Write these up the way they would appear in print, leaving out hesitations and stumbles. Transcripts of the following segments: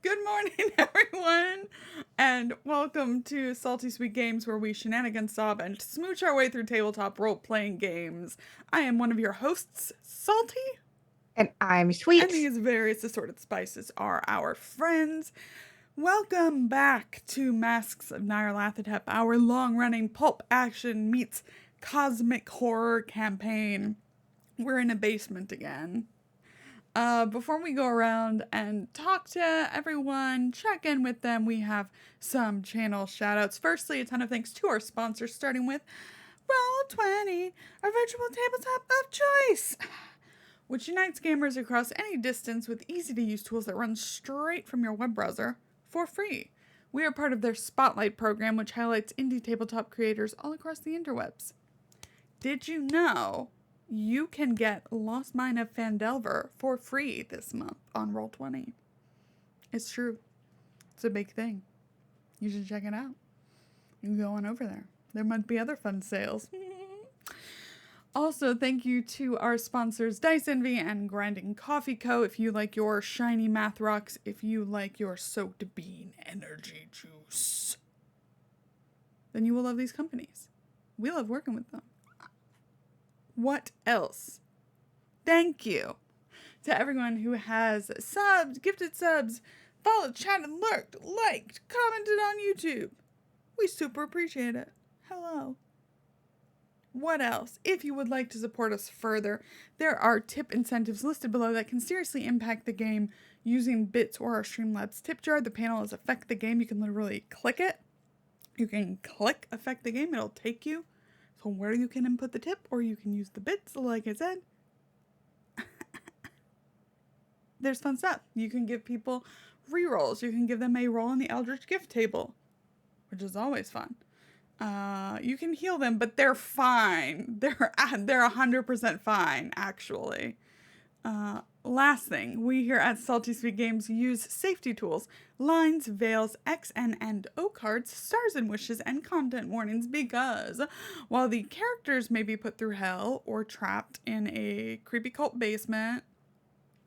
Good morning, everyone, and welcome to Salty Sweet Games, where we shenanigan sob and smooch our way through tabletop role-playing games. I am one of your hosts, Salty, And I'm and sweet. these various assorted spices are our friends. Welcome back to Masks of Nyarlathotep, our long-running pulp action meets cosmic horror campaign. We're in a basement again. Before we go around and talk to everyone, check in with them, we have some channel shoutouts. Firstly, a ton of thanks to our sponsors, starting with Roll20, our virtual tabletop of choice, which unites gamers across any distance with easy-to-use tools that run straight from your web browser for free. We are part of their Spotlight program, which highlights indie tabletop creators all across the interwebs. Did you know you can get Lost Mine of Phandelver for free this month on Roll20? It's true. It's a big thing. You should check it out. You can go on over there. There might be other fun sales. Also, thank you to our sponsors, Dice Envy and Grinding Coffee Co. If you like your shiny math rocks, if you like your soaked bean energy juice, then you will love these companies. We love working with them. What else? Thank you to everyone who has subbed, gifted subs, followed, chatted, lurked, liked, commented on YouTube. We super appreciate it. Hello. What else? If you would like to support us further, there are tip incentives listed below that can seriously impact the game using bits or our Streamlabs tip jar. The panel is Affect the Game. You can literally click it. You can click Affect the Game. It'll take you so where you can input the tip, or you can use the bits, like I said. There's fun stuff. You can give people rerolls. You can give them a roll in the Eldritch Gift table, which is always fun. You can heal them, but they're fine. They're 100% fine, actually. Last thing, we here at Salty Sweet Games use safety tools, lines, veils, X, N, and O cards, stars and wishes, and content warnings because while the characters may be put through hell or trapped in a creepy cult basement,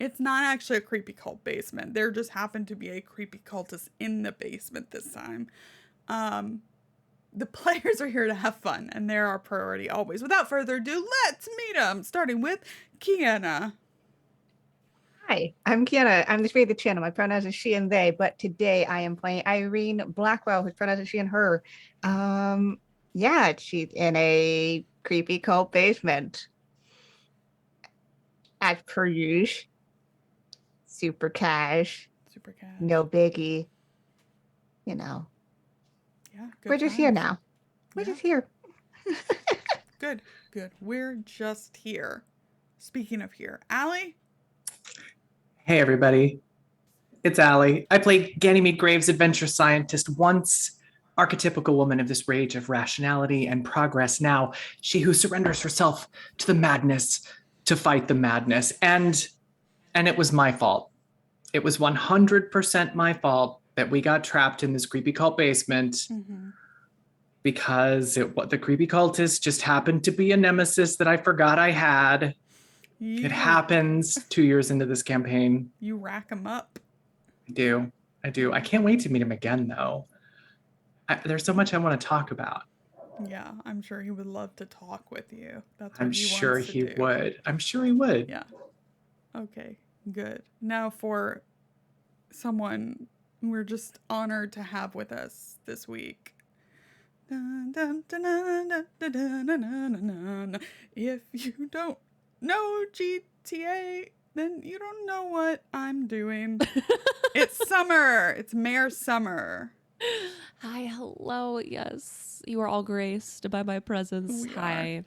it's not actually a creepy cult basement. There just happened to be a creepy cultist in the basement this time. The players are here to have fun, and they're our priority always. Without further ado, let's meet them, starting with Kienna. Hi, I'm Kienna. I'm the creator of the channel. My pronouns are she and they, but today I am playing Irene Blackwell, whose pronouns are she and her. Yeah, she's in a creepy cult basement. As per usual, super cash, Super cash. no biggie. You know, Yeah, we're just here now. We're Yeah. just here. Good. We're just here. Speaking of here, Allie? Hey, everybody. It's Allie. I played Ganymede Graves, adventure scientist, once archetypical woman of this rage of rationality and progress. Now, she who surrenders herself to the madness to fight the madness. And it was my fault. It was 100% my fault that we got trapped in this creepy cult basement because the creepy cultist just happened to be a nemesis that I forgot I had. It happens 2 years into this campaign. You rack them up. I do. I can't wait to meet him again, though. There's so much I want to talk about. Yeah, I'm sure he would love to talk with you. That's what I'm sure he would. I'm sure he would. Yeah. Okay, good. Now for someone we're just honored to have with us this week. If you don't know GTA, then you don't know what I'm doing. It's Summer. It's Mayor Summer. Hi, hello. Yes, you are all graced by my presence. Hi.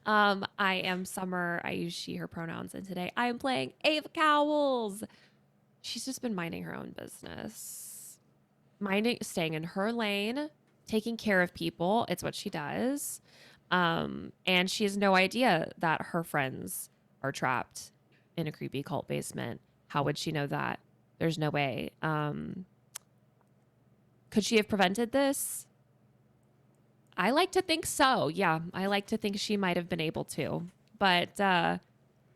I am Summer. I use she, her pronouns, and today I am playing Ava Cowles. She's just been minding her own business, staying in her lane, taking care of people. It's what she does. And she has no idea that her friends are trapped in a creepy cult basement. How would she know that? There's no way. Could she have prevented this? I like to think so. Yeah, I like to think she might have been able to. But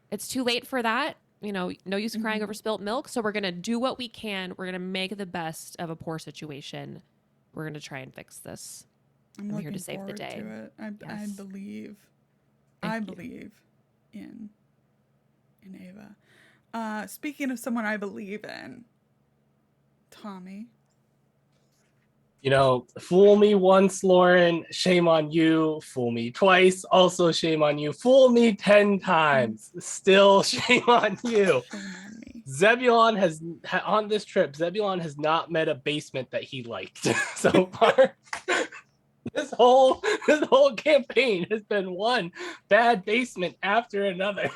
it's too late for that. no use in crying over spilt milk. So we're going to do what we can. We're going to make the best of a poor situation. We're going to try and fix this. I'm here to looking save the forward day. to it. I Yes. believe. Thank I you. believe in Ava. Speaking of someone I believe in, Tommy. Fool me once, Lauren, shame on you. Fool me twice, also shame on you. Fool me 10 times, still shame on you. Shame on me. Zebulon on this trip, Zebulon has not met a basement that he liked so far. This whole campaign has been one bad basement after another.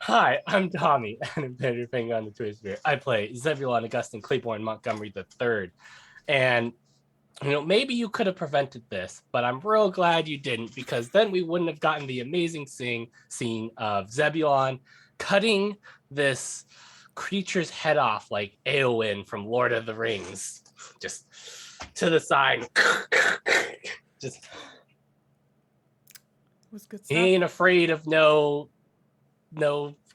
Hi, I'm Tommy, and I'm better finger on the Twitter. I play Zebulon Augustine Claiborne Montgomery III. And maybe you could have prevented this, but I'm real glad you didn't, because then we wouldn't have gotten the amazing scene of Zebulon cutting this creature's head off like Eowyn from Lord of the Rings, just to the side. Just Was good he stuff. ain't afraid of no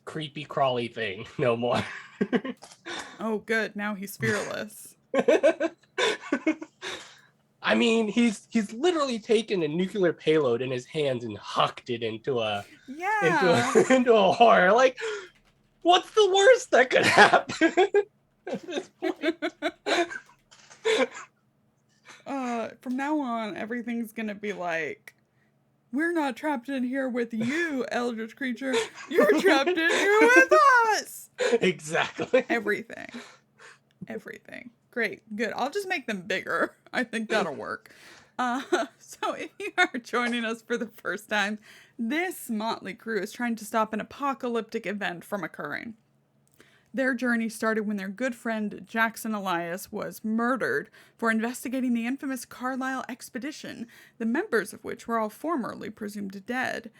creepy crawly thing no more. Oh, good. Now he's fearless. I mean, he's literally taken a nuclear payload in his hands and hucked it into a horror. Like, what's the worst that could happen at this point? From now on, everything's gonna be like, we're not trapped in here with you, eldritch creature. You're trapped in here with us. Exactly. Everything. Great. Good. I'll just make them bigger. I think that'll work. So if you are joining us for the first time, this motley crew is trying to stop an apocalyptic event from occurring. Their journey started when their good friend Jackson Elias was murdered for investigating the infamous Carlisle expedition, the members of which were all formerly presumed dead.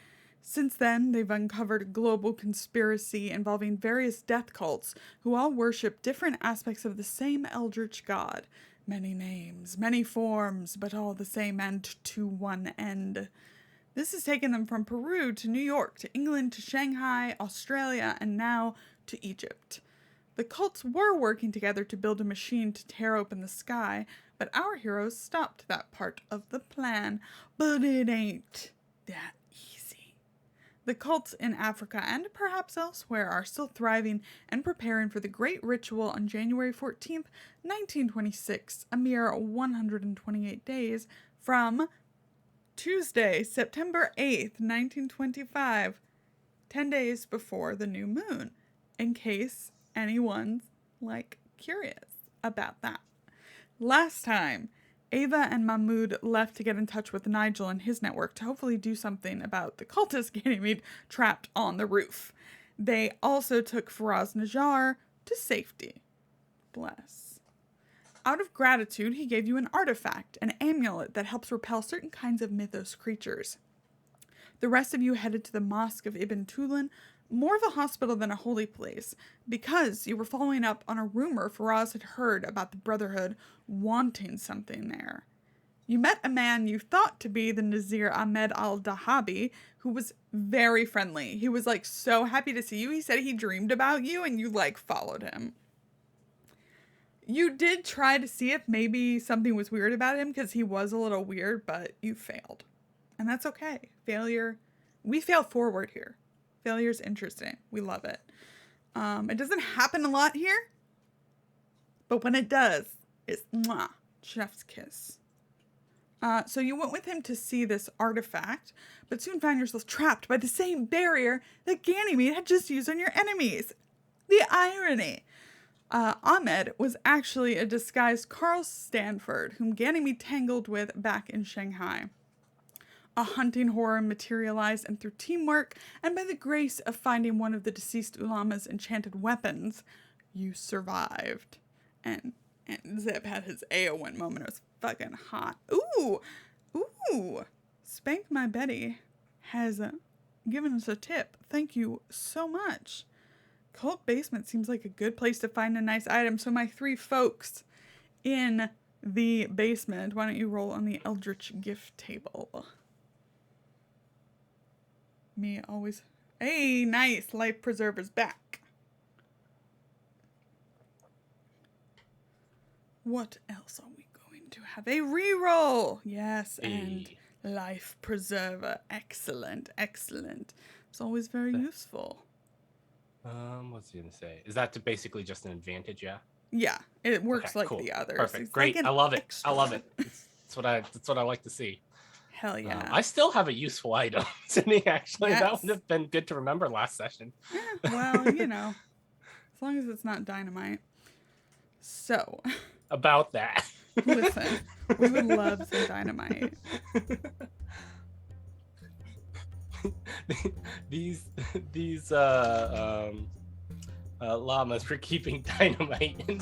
Since then, they've uncovered a global conspiracy involving various death cults who all worship different aspects of the same eldritch god. Many names, many forms, but all the same end to one end. This has taken them from Peru to New York to England to Shanghai, Australia, and now to Egypt. The cults were working together to build a machine to tear open the sky, but our heroes stopped that part of the plan. But it ain't that easy. The cults in Africa and perhaps elsewhere are still thriving and preparing for the great ritual on January 14th, 1926, a mere 128 days from Tuesday, September 8th, 1925, 10 days before the new moon, in case anyone's, curious about that. Last time, Ava and Mahmoud left to get in touch with Nigel and his network to hopefully do something about the cultist Ganymede trapped on the roof. They also took Faraz Najjar to safety. Bless. Out of gratitude, he gave you an artifact, an amulet that helps repel certain kinds of mythos creatures. The rest of you headed to the Mosque of Ibn Tulun, more of a hospital than a holy place, because you were following up on a rumor Faraz had heard about the Brotherhood wanting something there. You met a man you thought to be the Nazir Ahmed al-Dahabi, who was very friendly. He was so happy to see you. He said he dreamed about you and you followed him. You did try to see if maybe something was weird about him because he was a little weird, but you failed. And that's okay. Failure, we fail forward here. Failure's interesting. We love it. It doesn't happen a lot here, but when it does, it's mwah, chef's kiss. So you went with him to see this artifact, but soon found yourself trapped by the same barrier that Ganymede had just used on your enemies. The irony. Ahmed was actually a disguised Carl Stanford, whom Ganymede tangled with back in Shanghai. A hunting horror materialized, and through teamwork, and by the grace of finding one of the deceased ulama's enchanted weapons, you survived. And Zeb had his Eowyn moment. It was fucking hot. Ooh. Spank My Betty has given us a tip. Thank you so much. Cult basement seems like a good place to find a nice item. So my three folks in the basement, why don't you roll on the Eldritch gift table? Me always Hey, nice. Life preserver's back. What else are we going to have? A reroll. Yes, and Hey. life preserver. Excellent, excellent. It's always very useful. What's he gonna say? Is that basically just an advantage? Yeah. Yeah, it works Okay, like cool. the others. Perfect. It's Great. like an I love it. extra. I love it. That's what I like to see. Hell yeah. I still have a useful item sitting. Actually, that Yes. would have been good to remember last session. Well, you know, as long as it's not dynamite. So, About that. listen, we would love some dynamite. these llamas for keeping dynamite in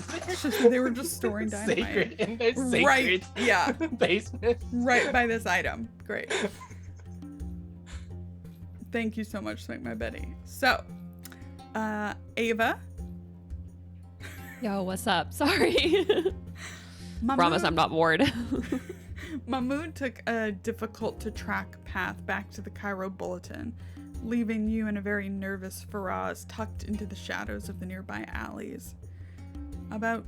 They were just storing dynamite. sacred in their Right, sacred yeah. basement. Right by this item. Great. Thank you so much, Swing My Betty. So, Ava. Yo, what's up? Sorry. Promise I'm not bored. Mahmood took a difficult to track path back to the Cairo Bulletin, leaving you and a very nervous Faraz tucked into the shadows of the nearby alleys. About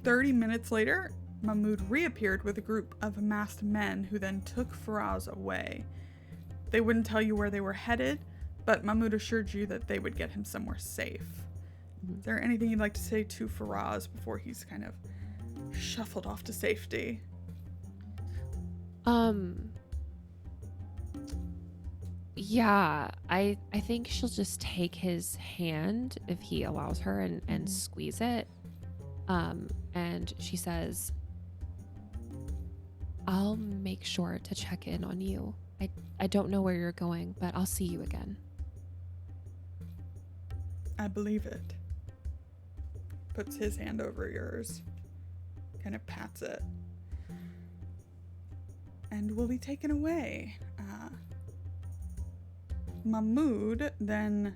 30 minutes later, Mahmood reappeared with a group of masked men who then took Faraz away. They wouldn't tell you where they were headed, but Mahmood assured you that they would get him somewhere safe. Is there anything you'd like to say to Faraz before he's kind of shuffled off to safety? Yeah, I think she'll just take his hand if he allows her and squeeze it. And she says, I'll make sure to check in on you. I don't know where you're going, but I'll see you again. I believe it. Puts his hand over yours. Kind of pats it. And will be taken away. Mahmood then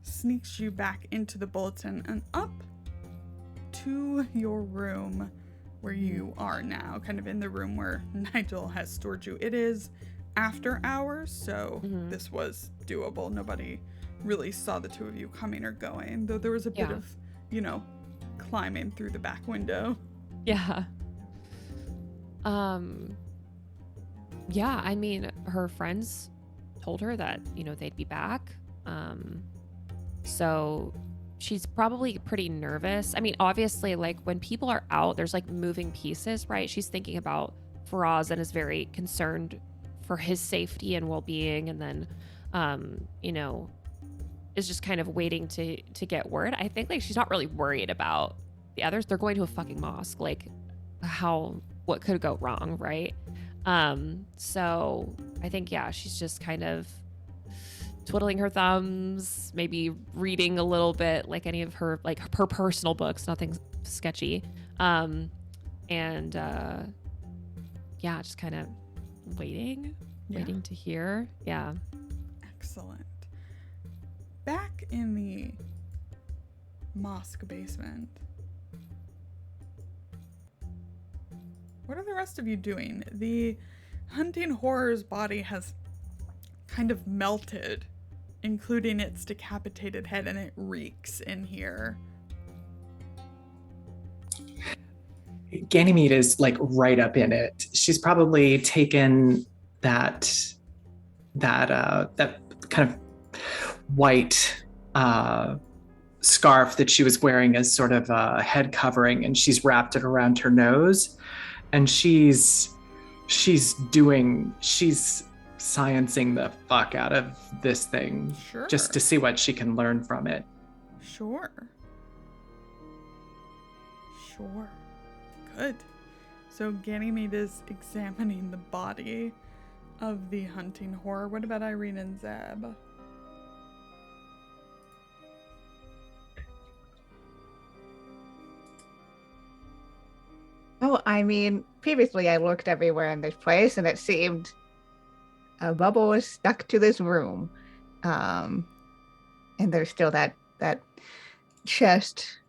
sneaks you back into the bulletin and up to your room where you are now, kind of in the room where Nigel has stored you. It is after hours, so this was doable. Nobody really saw the two of you coming or going, though there was a bit of, climbing through the back window. Yeah. Yeah, I mean, her friends told her that, they'd be back. So she's probably pretty nervous. I mean, obviously, like, when people are out, there's, like, moving pieces, right? She's thinking about Faraz and is very concerned for his safety and well-being, and then, is just kind of waiting to get word. I think, like, she's not really worried about the others. They're going to a fucking mosque. Like, what could go wrong, right? So I think, yeah, she's just kind of twiddling her thumbs, maybe reading a little bit, like any of her, like her personal books, nothing sketchy. Yeah, just kind of waiting to hear. Yeah. Excellent. Back in the mosque basement, what are the rest of you doing? The hunting horror's body has kind of melted, including its decapitated head, and it reeks in here. Ganymede is like right up in it. She's probably taken that kind of white scarf that she was wearing as sort of a head covering, and she's wrapped it around her nose, and she's sciencing the fuck out of this thing, Sure. just to see what she can learn from it. Sure. Good. So Ganymede is examining the body of the hunting horror. What about Irene and Zeb? Oh, I mean, previously I looked everywhere in this place and it seemed a bubble was stuck to this room. And there's still that chest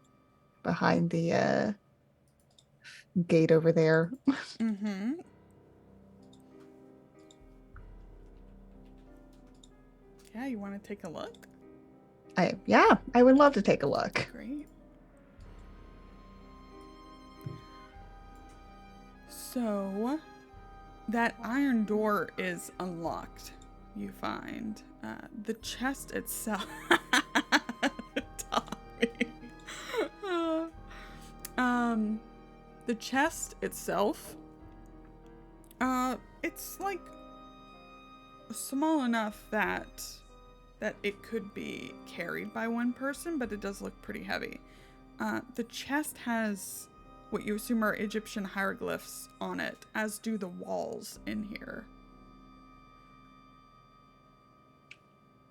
behind the gate over there. Yeah, you want to take a look? I would love to take a look. Great. So, that iron door is unlocked, you find. The chest itself... the chest itself, it's like small enough that it could be carried by one person, but it does look pretty heavy. The chest has what you assume are Egyptian hieroglyphs on it, as do the walls in here.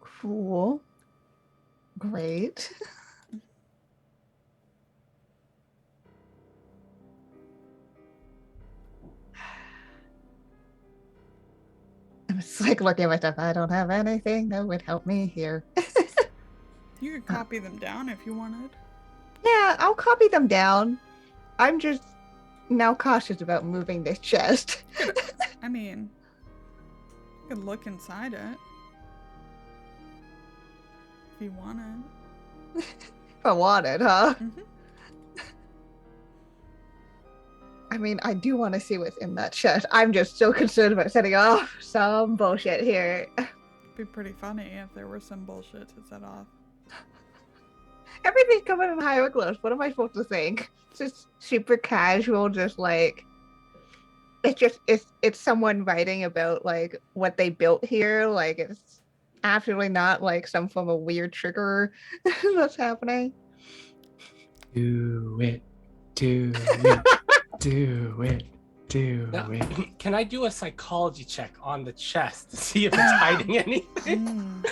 Cool. Great. I'm just like looking at my stuff. I don't have anything that would help me here. You could copy them down if you wanted. Yeah, I'll copy them down. I'm just now cautious about moving this chest. I mean, you could look inside it if you wanted. If I wanted, huh? Mm-hmm. I mean, I do want to see what's in that chest. I'm just so concerned about setting off some bullshit here. It'd be pretty funny if there was some bullshit to set off. Everything's coming in hieroglyphs. What am I supposed to think? It's just super casual, just like it's someone writing about like what they built here. Like it's absolutely not like some form of weird trigger that's happening. Do it. Do it. Do it. Do Now, it. can I do a psychology check on the chest to see if it's hiding anything?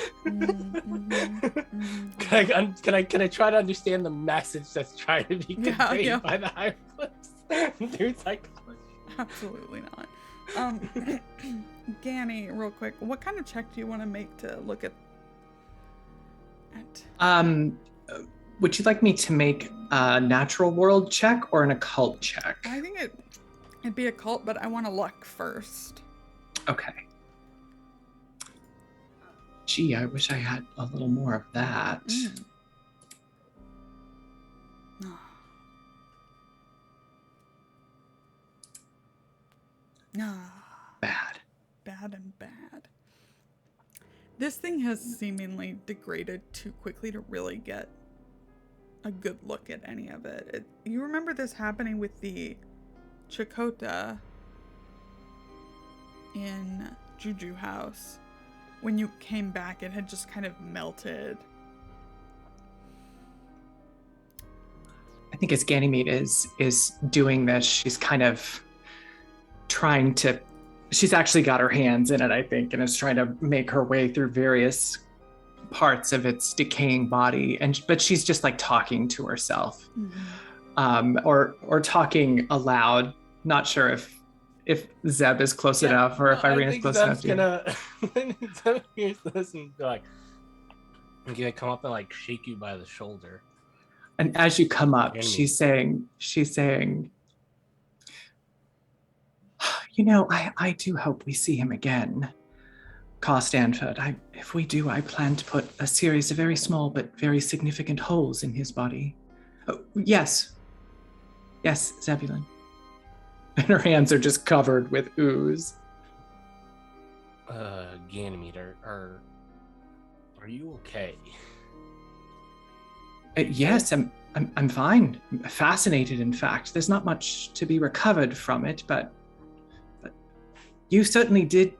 Can I try to understand the message that's trying to be conveyed by the hieroglyphs through psychology? Absolutely not. Ganny, real quick, what kind of check do you want to make to look at? Would you like me to make a natural world check or an occult check? I think it'd be occult, but I want to luck first. Okay. Gee, I wish I had a little more of that. Bad. Bad and bad. This thing has seemingly degraded too quickly to really get a good look at any of it. You remember this happening with the Chakota in Juju House. When you came back, it had just kind of melted. I think as Ganymede is doing this, she's kind of trying to, she's actually got her hands in it, I think, and is trying to make her way through various parts of its decaying body, but she's just like talking to herself, or talking aloud. Not sure if Zeb is close enough or if Irene is close enough. Zeb hears this and be like, I'm gonna come up and like shake you by the shoulder. And as you come up, Ganymede. she's saying, you know, I do hope we see him again. Car Stanford, if we do, I plan to put a series of very small but very significant holes in his body. Oh, yes, Zebulon. And her hands are just covered with ooze. Ganymede, are you okay? Yes, I'm fine. I'm fascinated, in fact. There's not much to be recovered from it, but you certainly did.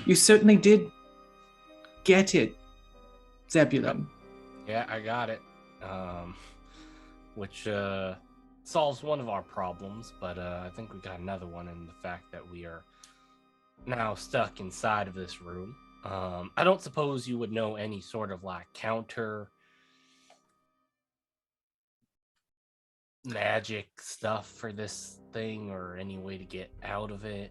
You certainly did get it, Zebulon. Yeah, I got it. Which solves one of our problems, but I think we got another one in the fact that we are now stuck inside of this room. I don't suppose you would know any sort of like counter magic stuff for this thing or any way to get out of it?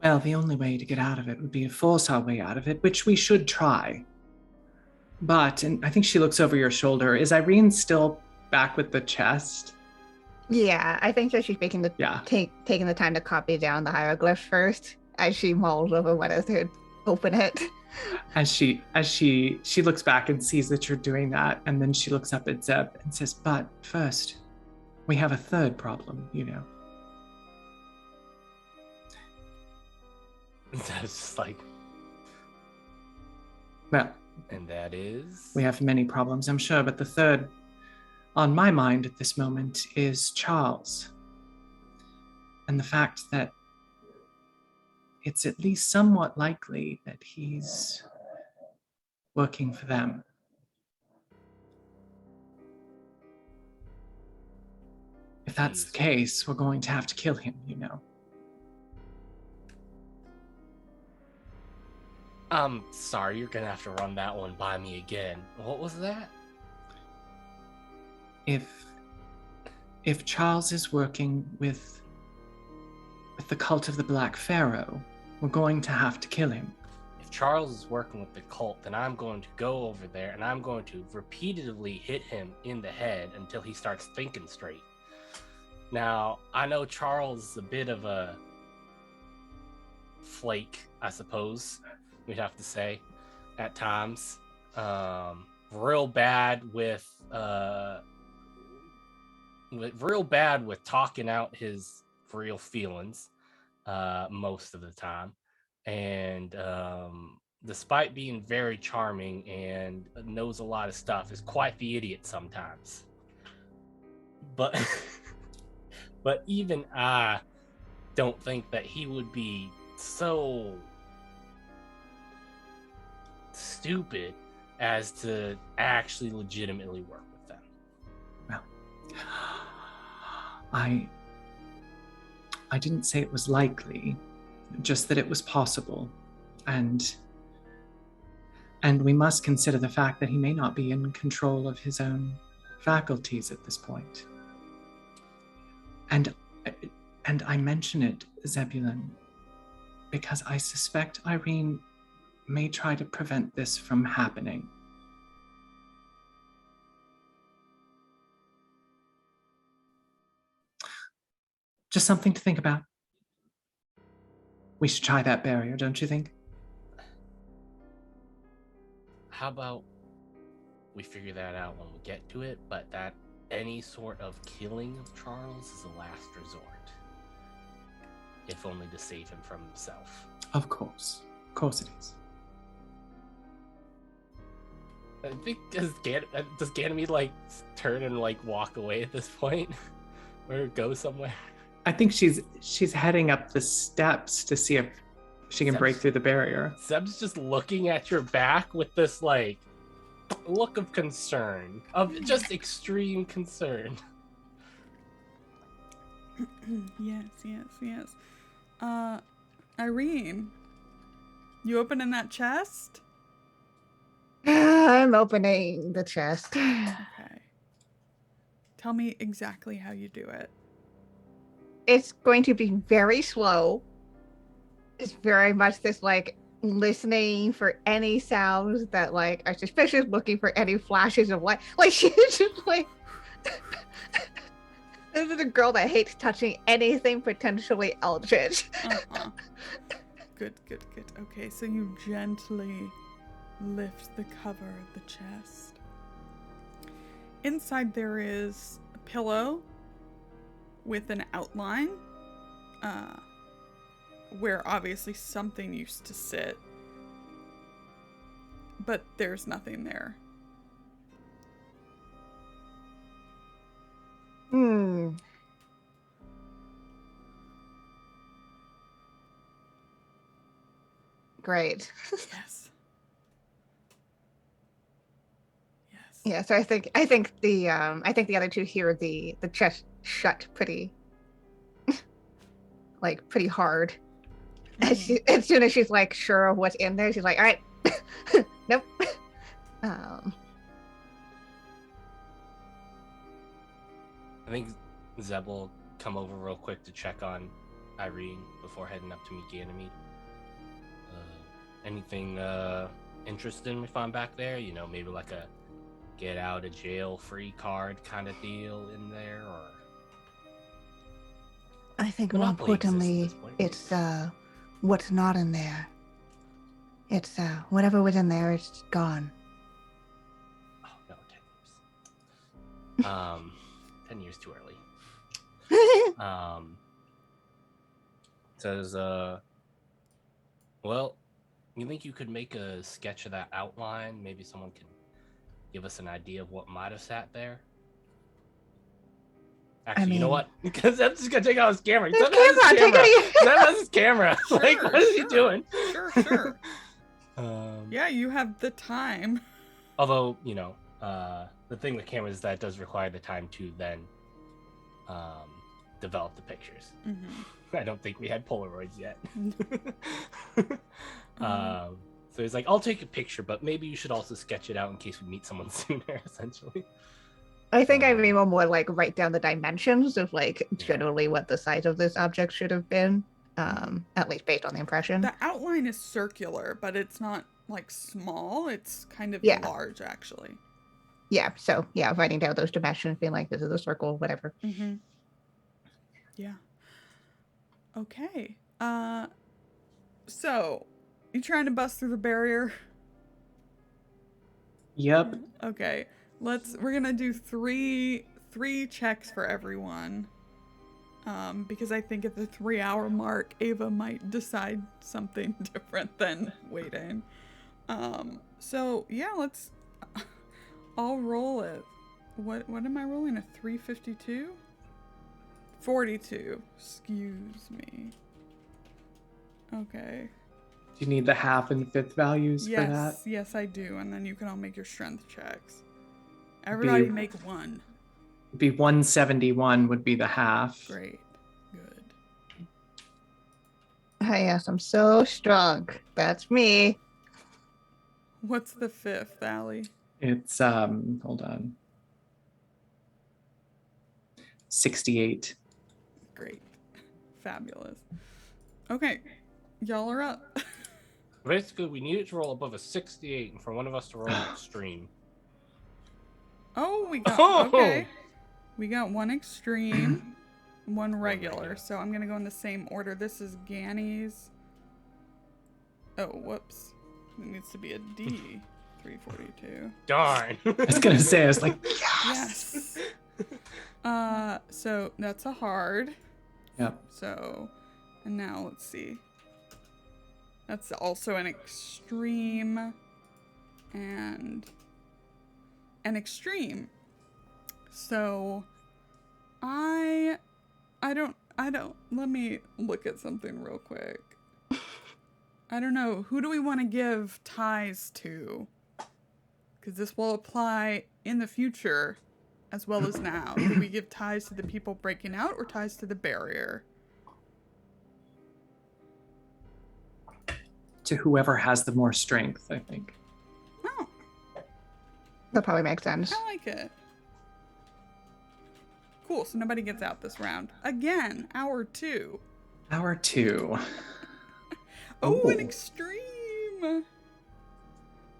Well, the only way to get out of it would be to force our way out of it, which we should try. But, and I think she looks over your shoulder, is Irene still back with the chest? Yeah, I think that she's taking the time to copy down the hieroglyphs first as she mulls over whether to open it. as she looks back and sees that you're doing that, and then she looks up at Zeb and says, "But first, we have a third problem, you know." That's just like, Well, and that is. we have many problems, I'm sure, but the third on my mind at this moment is Charles. And the fact that it's at least somewhat likely that he's working for them. If that's the case, we're going to have to kill him, you know. I'm sorry, you're gonna have to run that one by me again. What was that? If Charles is working with the cult of the Black Pharaoh, we're going to have to kill him. If Charles is working with the cult, then I'm going to go over there and I'm going to repeatedly hit him in the head until he starts thinking straight. Now, I know Charles is a bit of a flake, I suppose we'd have to say, at times. Real bad with talking out his real feelings most of the time, and despite being very charming and knows a lot of stuff, is quite the idiot sometimes. But but even I don't think that he would be so stupid as to actually legitimately work with them. Well, I didn't say it was likely, just that it was possible. And we must consider the fact that he may not be in control of his own faculties at this point. And I mention it, Zebulon, because I suspect Irene may try to prevent this from happening. Just something to think about. We should try that barrier, don't you think? How about we figure that out when we get to it, but that any sort of killing of Charles is a last resort. If only to save him from himself. Of course. Of course it is. I think, does Ganymede, like, turn and, like, walk away at this point? Or go somewhere? I think she's heading up the steps to see if she can break through the barrier. Zeb's just looking at your back with this, like, look of concern. Of just extreme concern. Yes. Irene, you opening that chest? I'm opening the chest. Okay. Tell me exactly how you do it. It's going to be very slow. It's very much this, like, listening for any sounds that, like, are suspicious, looking for any flashes of light. Like, she's just like, this is a girl that hates touching anything potentially eldritch. Uh-huh. Good. Okay, so you gently lift the cover of the chest. Inside there is a pillow with an outline, where obviously something used to sit, but there's nothing there. Great. Yes. Yeah, so I think the other two hear the chest shut pretty like pretty hard. Mm-hmm. As soon as she's like sure of what's in there, she's like, all right. Nope. I think Zeb will come over real quick to check on Irene before heading up to meet Ganymede. Anything interesting we find back there? You know, maybe like a get out of jail free card kind of deal in there, or I think more Monopoly exists at importantly, this point. it's what's not in there. It's whatever was in there is gone. Oh no, 10 years. 10 years too early. Says, well, you think you could make a sketch of that outline? Maybe someone can give us an idea of what might have sat there. Actually, you know what? Because I'm just gonna take out his camera. His camera, take it. Zeb has his camera. Sure, Like, what is he doing? Sure. Um, Yeah, you have the time. Although, you know, the thing with cameras is that it does require the time to then develop the pictures. Mm-hmm. I don't think we had Polaroids yet. So he's like, I'll take a picture, but maybe you should also sketch it out in case we meet someone sooner, essentially. I think I mean more like write down the dimensions of like generally what the size of this object should have been, at least based on the impression. The outline is circular, but it's not like small. It's kind of large, actually. Yeah. So yeah, writing down those dimensions, being like, this is a circle, whatever. Mm-hmm. Yeah. Okay. So you trying to bust through the barrier? Yep. Okay. We're gonna do three checks for everyone. Because I think at the 3-hour mark, Ava might decide something different than waiting. So yeah, I'll roll it. What am I rolling? A 352? 42. Excuse me. Okay. Do you need the half and fifth values for that? Yes, I do. And then you can all make your strength checks. Everybody make one. It'd be 171 would be the half. Great. Good. Yes, I'm so strong. That's me. What's the fifth, Allie? It's hold on. 68. Great. Fabulous. Okay. Y'all are up. Basically, we need it to roll above a 68 and for one of us to roll an extreme. Oh, we got okay. We got one extreme, one regular. So I'm gonna go in the same order. This is Ganny's. Oh, whoops. It needs to be a D. 342. Darn. I was gonna say, I was like, Yes. So that's a hard. Yep. So, and now let's see. That's also an extreme and an extreme. So I don't, let me look at something real quick. I don't know. Who do we want to give ties to? Because this will apply in the future as well as now. Do we give ties to the people breaking out or ties to the barrier? to whoever has the more strength, I think. Oh, That probably makes sense. I like it. Cool, so nobody gets out this round. Again, hour 2. Hour 2. Oh, an extreme.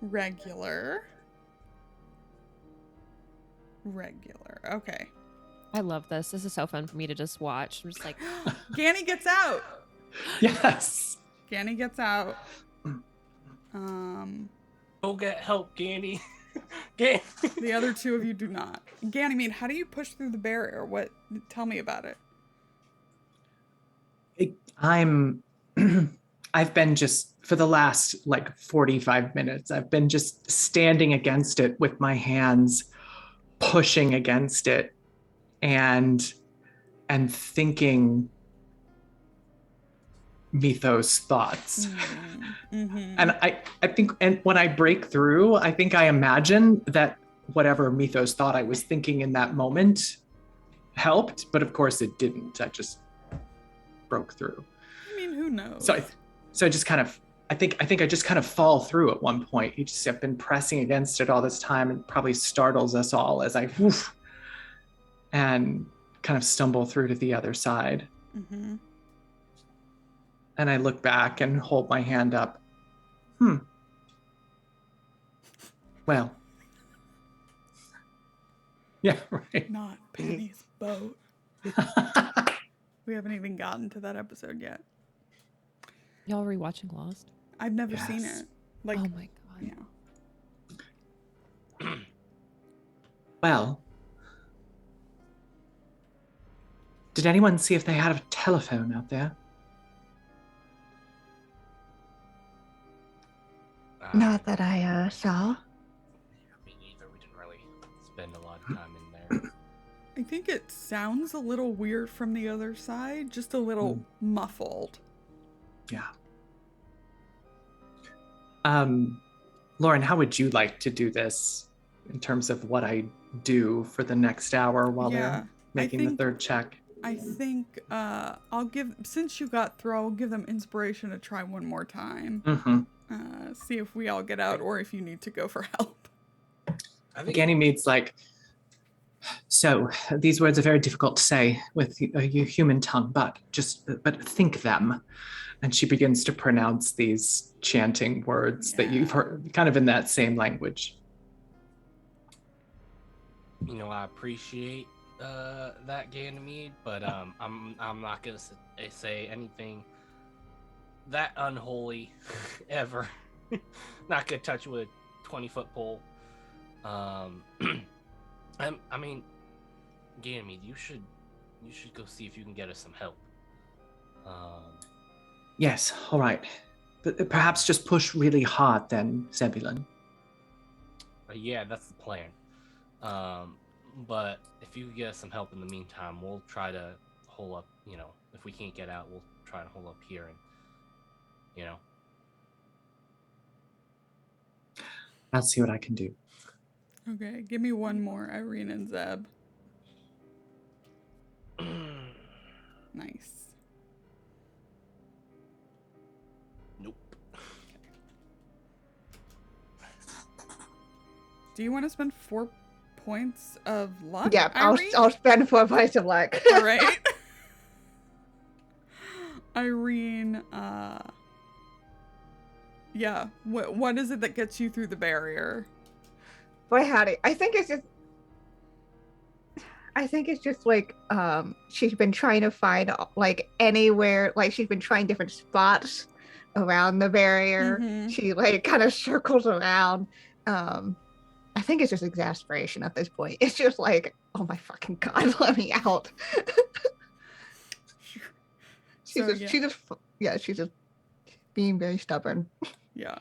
Regular. Okay. I love this. This is so fun for me to just watch. I'm just like, Ganny gets out. Yes. Ganny gets out. Go get help, Ganny. Ganny. The other 2 of you do not. Ganymede, how do you push through the barrier? Tell me about it. I've been just, for the last 45 minutes, I've been just standing against it with my hands, pushing against it and thinking Mythos thoughts. Mm-hmm. And I think, and when I break through, I think I imagine that whatever Mythos thought I was thinking in that moment helped, but of course it didn't. I just broke through. I mean, who knows? So I just kind of, I think I just kind of fall through at one point. I've been pressing against it all this time, and probably startles us all as I woof, and kind of stumble through to the other side. Mm-hmm. And I look back and hold my hand up. Well. Yeah, right. Not Penny's boat. We haven't even gotten to that episode yet. y'all rewatching Lost? I've never seen it. Like, Oh my god. yeah. Well, did anyone see if they had a telephone out there? Not that I saw. Me neither. We didn't really spend a lot of time in there. I think it sounds a little weird from the other side, just a little muffled. Yeah. Lauren, how would you like to do this in terms of what I do for the next hour while they're making the third check? I think I'll give, since you got through, I'll give them inspiration to try one more time. Mm-hmm. See if we all get out or if you need to go for help. I think Ganymede's like, so these words are very difficult to say with a human tongue, but think them. And she begins to pronounce these chanting words that you've heard kind of in that same language. I appreciate that Ganymede, but I'm not gonna say anything that unholy ever. Not gonna touch with a 20-foot pole. I mean, Ganymede, you should go see if you can get us some help. Yes, all right. But perhaps just push really hard then, Zebulon. Yeah, that's the plan. But if you could get us some help in the meantime, we'll try to hole up, if we can't get out, we'll try to hole up here and, I'll see what I can do. Okay, give me one more, Irene and Zeb. Nice. Nope. Do you want to spend 4 points of luck? Yeah, Irene? I'll spend 4 points of luck. All right. Irene, yeah. What is it that gets you through the barrier? Boy, howdy. I think it's just like she's been trying to find like anywhere, like she's been trying different spots around the barrier. Mhm. She like kind of circles around. I think it's just exasperation at this point. It's just like, oh my fucking god, let me out. She's just being very stubborn. Yeah.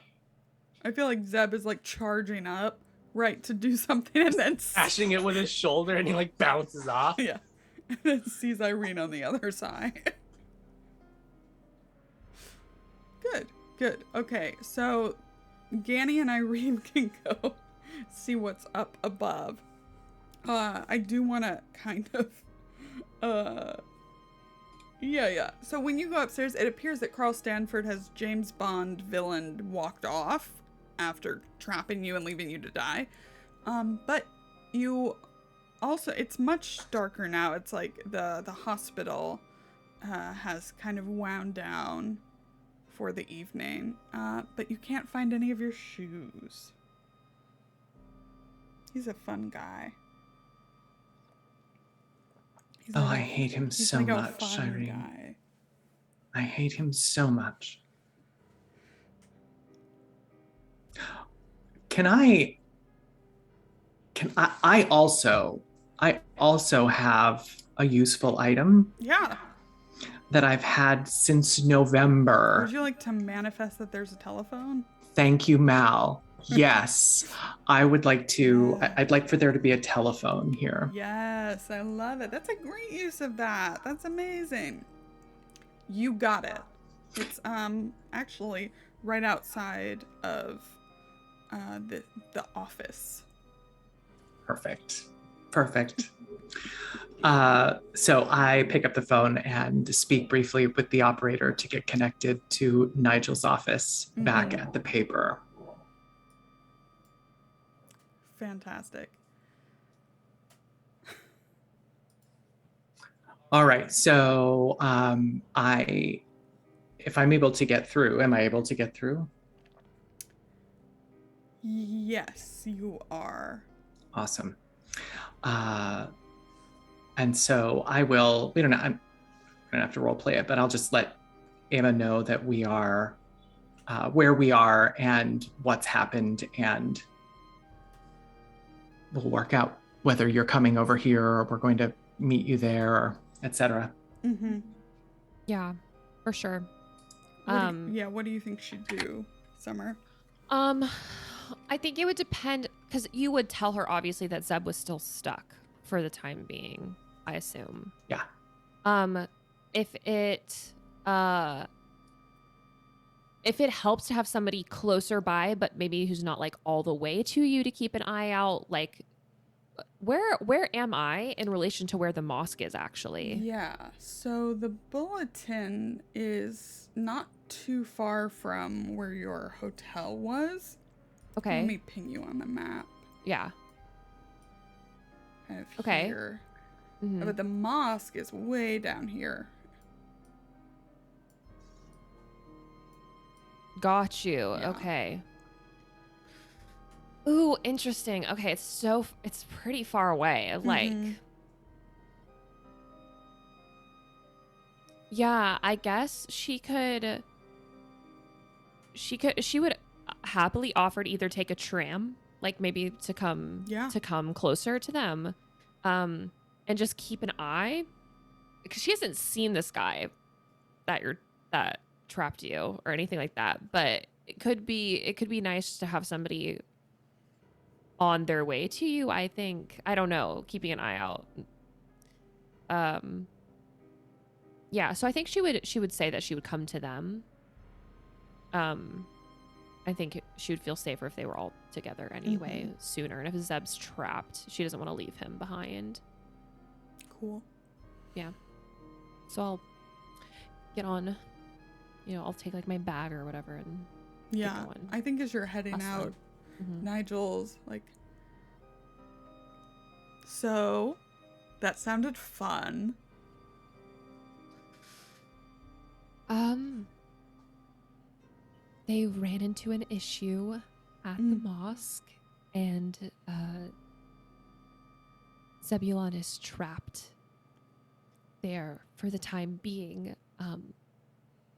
I feel like Zeb is like charging up, right, to do something and then Smashing it with his shoulder and he like bounces off. yeah. And then sees Irene on the other side. Good. Okay, so Ganny and Irene can go see what's up above. I do want to kind of yeah. So when you go upstairs, it appears that Carl Stanford has James Bond villain walked off after trapping you and leaving you to die. But you also, it's much darker now. It's like the hospital has kind of wound down for the evening. But you can't find any of your shoes. He's a fun guy. He's I hate him so like much, a fun Irene. guy. I hate him so much. I also have a useful item Yeah. that I've had since November. Would you like to manifest that there's a telephone? Thank you, Mal. Yes, I would like to. Yeah. I'd like for there to be a telephone here. Yes, I love it. That's a great use of that. That's amazing. You got it. It's actually right outside of the office. Perfect. So I pick up the phone and speak briefly with the operator to get connected to Nigel's office back at the paper. Fantastic. All right. So if I'm able to get through, am I able to get through? Yes, you are. Awesome. And so I will, I'm going to have to role play it, but I'll just let Emma know that we are where we are and what's happened, and we'll work out whether you're coming over here or we're going to meet you there, or etc. Mm-hmm. Yeah, for sure. What do you think she'd do, Summer? I think it would depend, because you would tell her obviously that Zeb was still stuck for the time being, I assume. Yeah. If it helps to have somebody closer by, but maybe who's not like all the way to you to keep an eye out, like where am I in relation to where the mosque is actually? Yeah, so the bulletin is not too far from where your hotel was. Okay. Let me ping you on the map. Yeah. Kind of Okay. here. Mhm. But the mosque is way down here. Got you. Yeah. Okay. Ooh, interesting. Okay, it's pretty far away. Like, Mhm. yeah, I guess she would happily offer to either take a tram, like maybe to come closer to them, and just keep an eye, because she hasn't seen this guy that trapped you or anything like that. But it could be nice to have somebody on their way to you. I think, I don't know, keeping an eye out. Yeah, so I think she would say that she would come to them. I think she would feel safer if they were all together anyway, sooner. And if Zeb's trapped, she doesn't want to leave him behind. Cool. Yeah. So I'll get on, I'll take like my bag or whatever and Yeah, get going. I think as you're heading Hustling. out, Mhm. Nigel's like, so that sounded fun. They ran into an issue at the mosque, and Zebulon is trapped there for the time being.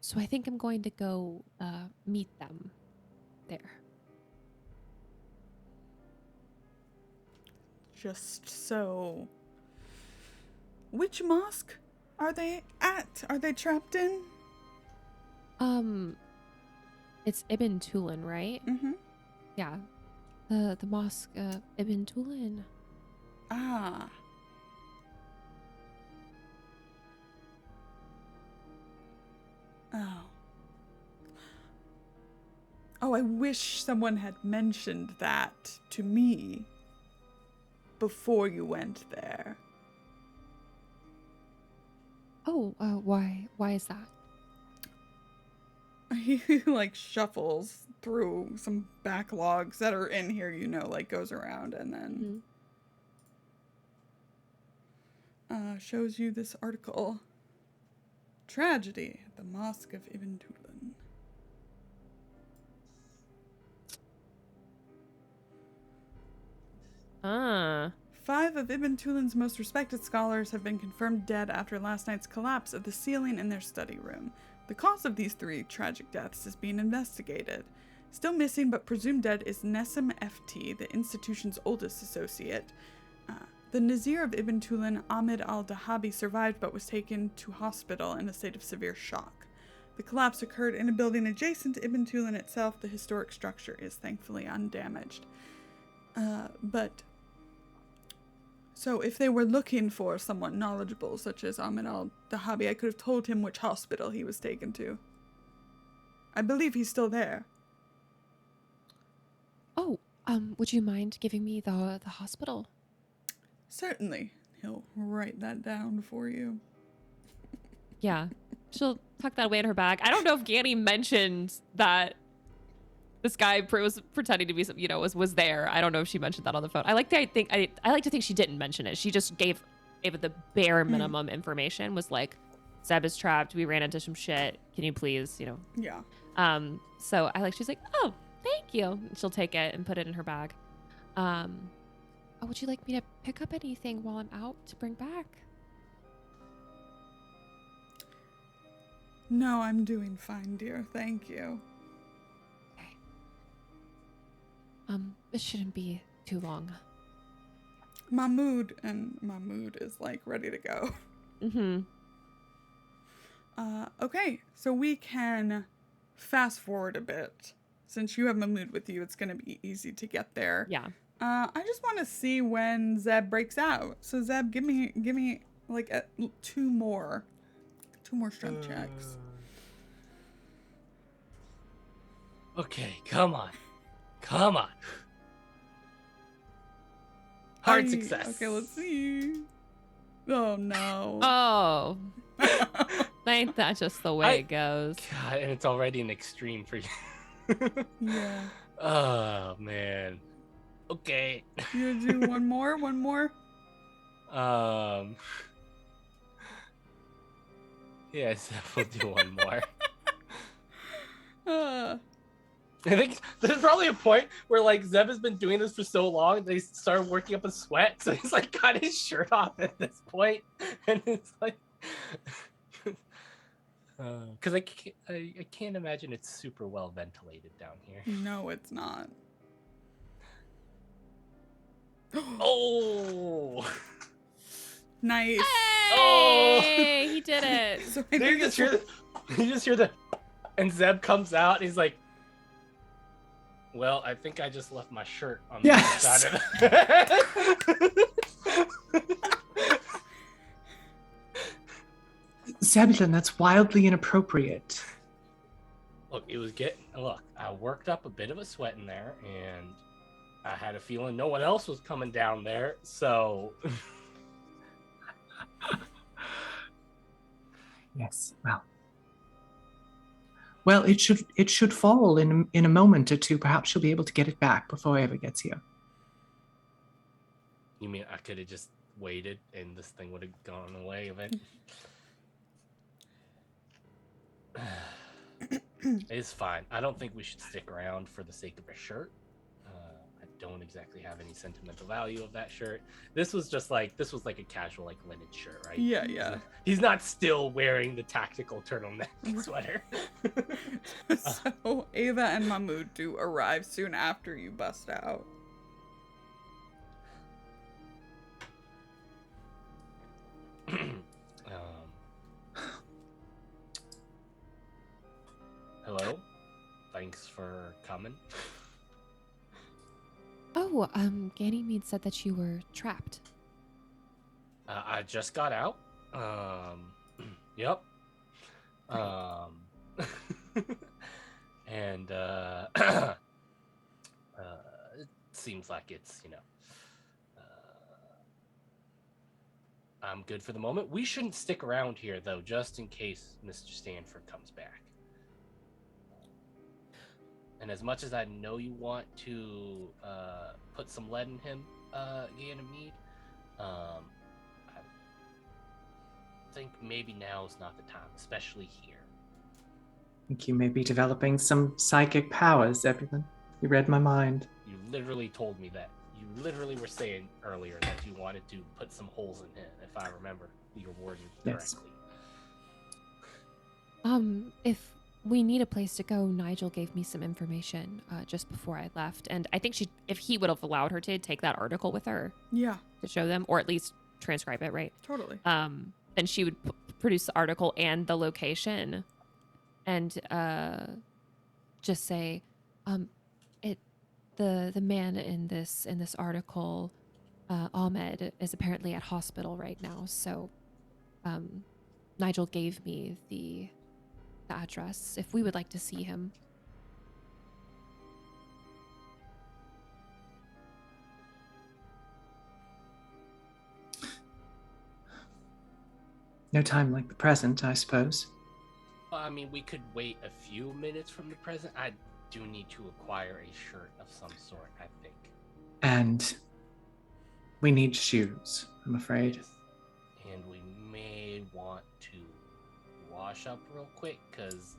So I think I'm going to go meet them there. Just so. Which mosque are they at? Are they trapped in? It's Ibn Tulin, right? Mm-hmm. Yeah. The mosque Ibn Tulin. Ah. Oh. Oh, I wish someone had mentioned that to me before you went there. Oh, why is that? He like shuffles through some backlogs that are in here, like goes around and then shows you this article. Tragedy at the Mosque of Ibn Tulin. Ah. 5 of Ibn Tulin's most respected scholars have been confirmed dead after last night's collapse of the ceiling in their study room. The cause of these 3 tragic deaths is being investigated. Still missing but presumed dead is Nessim FT, the institution's oldest associate. The Nazir of Ibn Tulin, Ahmed al-Dahabi, survived but was taken to hospital in a state of severe shock. The collapse occurred in a building adjacent to Ibn Tulin itself. The historic structure is thankfully undamaged. So if they were looking for someone knowledgeable, such as Ahmed al-Dahabi, I could have told him which hospital he was taken to. I believe he's still there. Oh, would you mind giving me the hospital? Certainly. He'll write that down for you. Yeah. She'll tuck that away in her bag. I don't know if Ganny mentioned that this guy was pretending to be, was there. I don't know if she mentioned that on the phone. I like to think she didn't mention it. She just gave it the bare minimum information. Was like, Zeb is trapped. We ran into some shit. Can you please, Yeah. So she's like, oh, thank you. And she'll take it and put it in her bag. Oh, would you like me to pick up anything while I'm out to bring back? No, I'm doing fine, dear. Thank you. It shouldn't be too long. Mahmood is like ready to go. Mm-hmm. Okay, so we can fast forward a bit. Since you have Mahmood with you, it's gonna be easy to get there. Yeah. I just want to see when Zeb breaks out. So Zeb, give me like two more strength checks. Okay, come on. Hard success. Okay, let's see. Oh no. Oh. Ain't that just the way it goes? God, and it's already an extreme for you. Yeah. Oh man. Okay. You gonna do one more? Yes, we'll do one more. Uh, I think there's probably a point where like Zeb has been doing this for so long they started working up a sweat, so he's like got his shirt off at this point, and it's like, because I can't imagine it's super well ventilated down here. no, it's not. Oh, Nice. Hey, he did it. So I you think just hear the, and Zeb comes out. And he's like, "Well, I think I just left my shirt on the Yes. side of it." Zebulon, that's wildly inappropriate. Look, I worked up a bit of a sweat in there, and I had a feeling no one else was coming down there, so. Yes, well, it should fall in a moment or two. Perhaps you'll be able to get it back before Ava gets here. You mean I could have just waited and this thing would have gone away eventually? It's fine. I don't think we should stick around for the sake of a shirt. I don't exactly have any sentimental value of that shirt. This was like a casual like linen shirt, right? Yeah. He's not still wearing the tactical turtleneck sweater. So Ava and Mahmood do arrive soon after you bust out. Hello. Thanks for coming. Oh, Ganymede said that you were trapped. I just got out. Yep. And it seems like it's, I'm good for the moment. We shouldn't stick around here though, just in case Mr. Stanford comes back. And as much as I know you want to put some lead in him, Ganymede, I think maybe now is not the time, especially here. I think you may be developing some psychic powers, Zebulon. You read my mind. You literally told me that. You literally were saying earlier that you wanted to put some holes in him, if I remember your wording Yes. correctly. If we need a place to go, Nigel gave me some information just before I left, and I think if he would have allowed her to take that article with her Yeah, to show them, or at least transcribe it, right? totally. Then she would produce the article and the location, and just say, the man in this article, Ahmed, is apparently at hospital right now. So, Nigel gave me the address if we would like to see him. No time like the present, I suppose. Well, I mean, we could wait a few minutes from the present. I do need to acquire a shirt of some sort, I think. And we need shoes, I'm afraid. And we may want to wash up real quick, because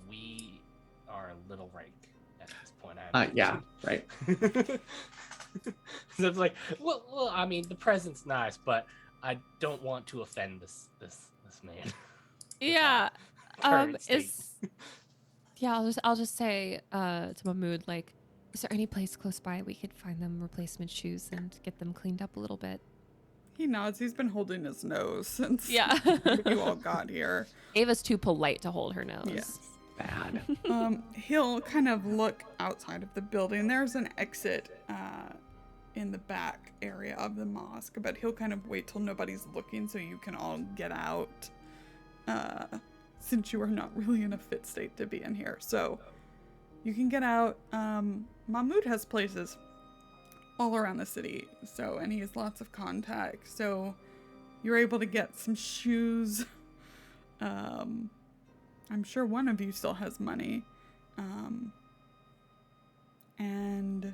we are a little rank at this point. Yeah, right. So it's like, well, I mean, the present's nice, but I don't want to offend this man. Yeah. Current state. Yeah, I'll just say to Mahmood, like, Is there any place close by we could find them replacement shoes and get them cleaned up a little bit? He nods. He's been holding his nose since Yeah. you all got here. Ava's too polite to hold her nose. Yes. Bad. He'll kind of look outside of the building. There's an exit in the back area of the mosque, but he'll kind of wait till nobody's looking so you can all get out, since you are not really in a fit state to be in here. So you can get out. Mahmoud has places all around the city, so, and he has lots of contacts, so you're able to get some shoes. I'm sure one of you still has money. And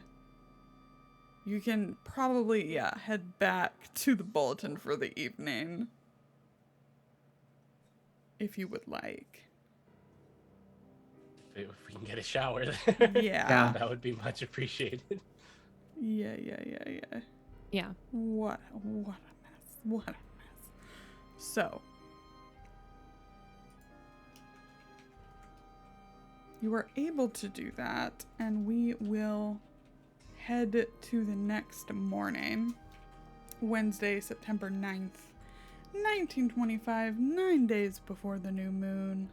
you can probably, head back to the bulletin for the evening. If you would like. If we can get a shower, Yeah. that would be much appreciated. Yeah. Yeah. What a mess. So. You are able to do that, and we will head to the next morning, Wednesday, September 9th, 1925, 9 days before the new moon.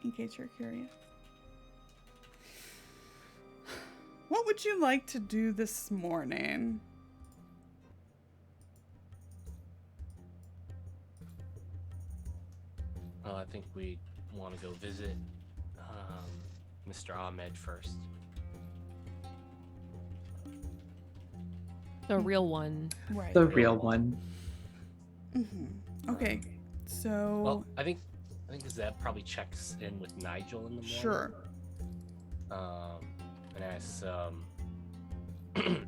In case you're curious. What would you like to do this morning? I think we want to go visit Mr. Ahmed first. The real one. Right. The real one. Okay, so... Well, I think Zeb probably checks in with Nigel in the morning. Sure. And asks, and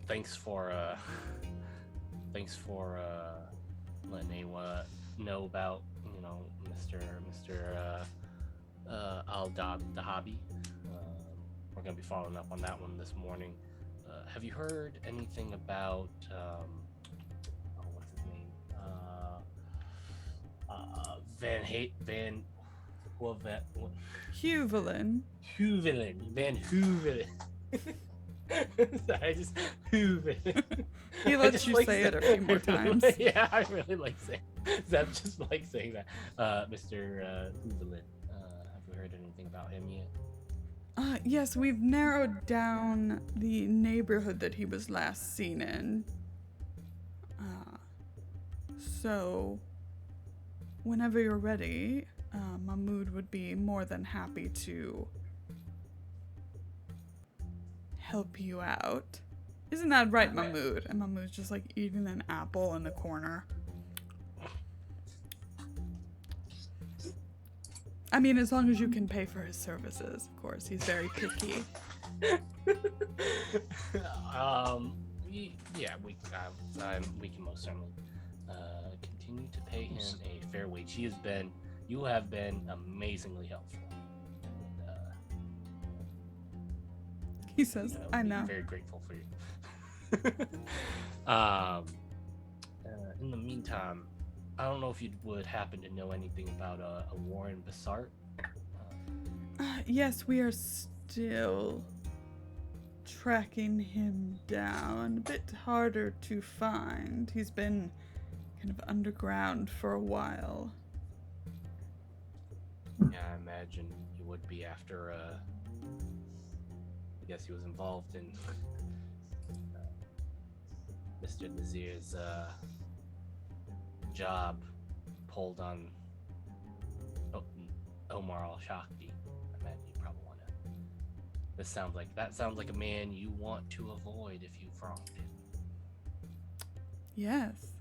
thanks for letting Awa know about Mr. Al-Dahabi. We're gonna be following up on that one this morning. Have you heard anything about what's his name? Huvelin. Van Huvelen. Sorry, just Huvelen. He lets you say it a few more times. Yeah, I really like saying. Zeb just like saying that. Mr. Huvelen. Have we heard anything about him yet? Yes, we've narrowed down the neighborhood that he was last seen in. So, whenever you're ready, Mahmoud would be more than happy to help you out. Isn't that right, Mahmoud? And Mahmoud's just like eating an apple in the corner. I mean, as long as you can pay for his services, of course. He's very picky. We can most certainly continue to pay him a fair wage. You have been amazingly helpful. He says, I know. I'm very grateful for you. In the meantime, I don't know if you would happen to know anything about a Warren Bassart. Yes, we are still tracking him down. A bit harder to find. He's been kind of underground for a while. Yeah, I imagine you would be after, I guess he was involved in Mr. Nazir's job pulled on Omar al-Shakti. I imagine you probably want to. That sounds like a man you want to avoid if you've wronged him. Yes.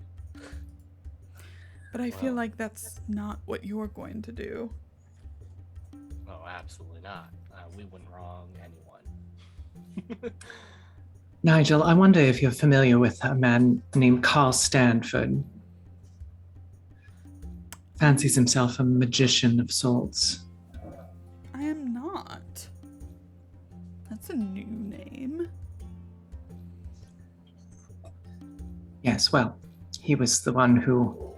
But I feel like that's not what you're going to do. Oh, absolutely not. We wouldn't wrong anyone. Nigel, I wonder if you're familiar with a man named Carl Stanford. Fancies himself a magician of sorts. I am not. That's a new name. Yes, well, he was the one who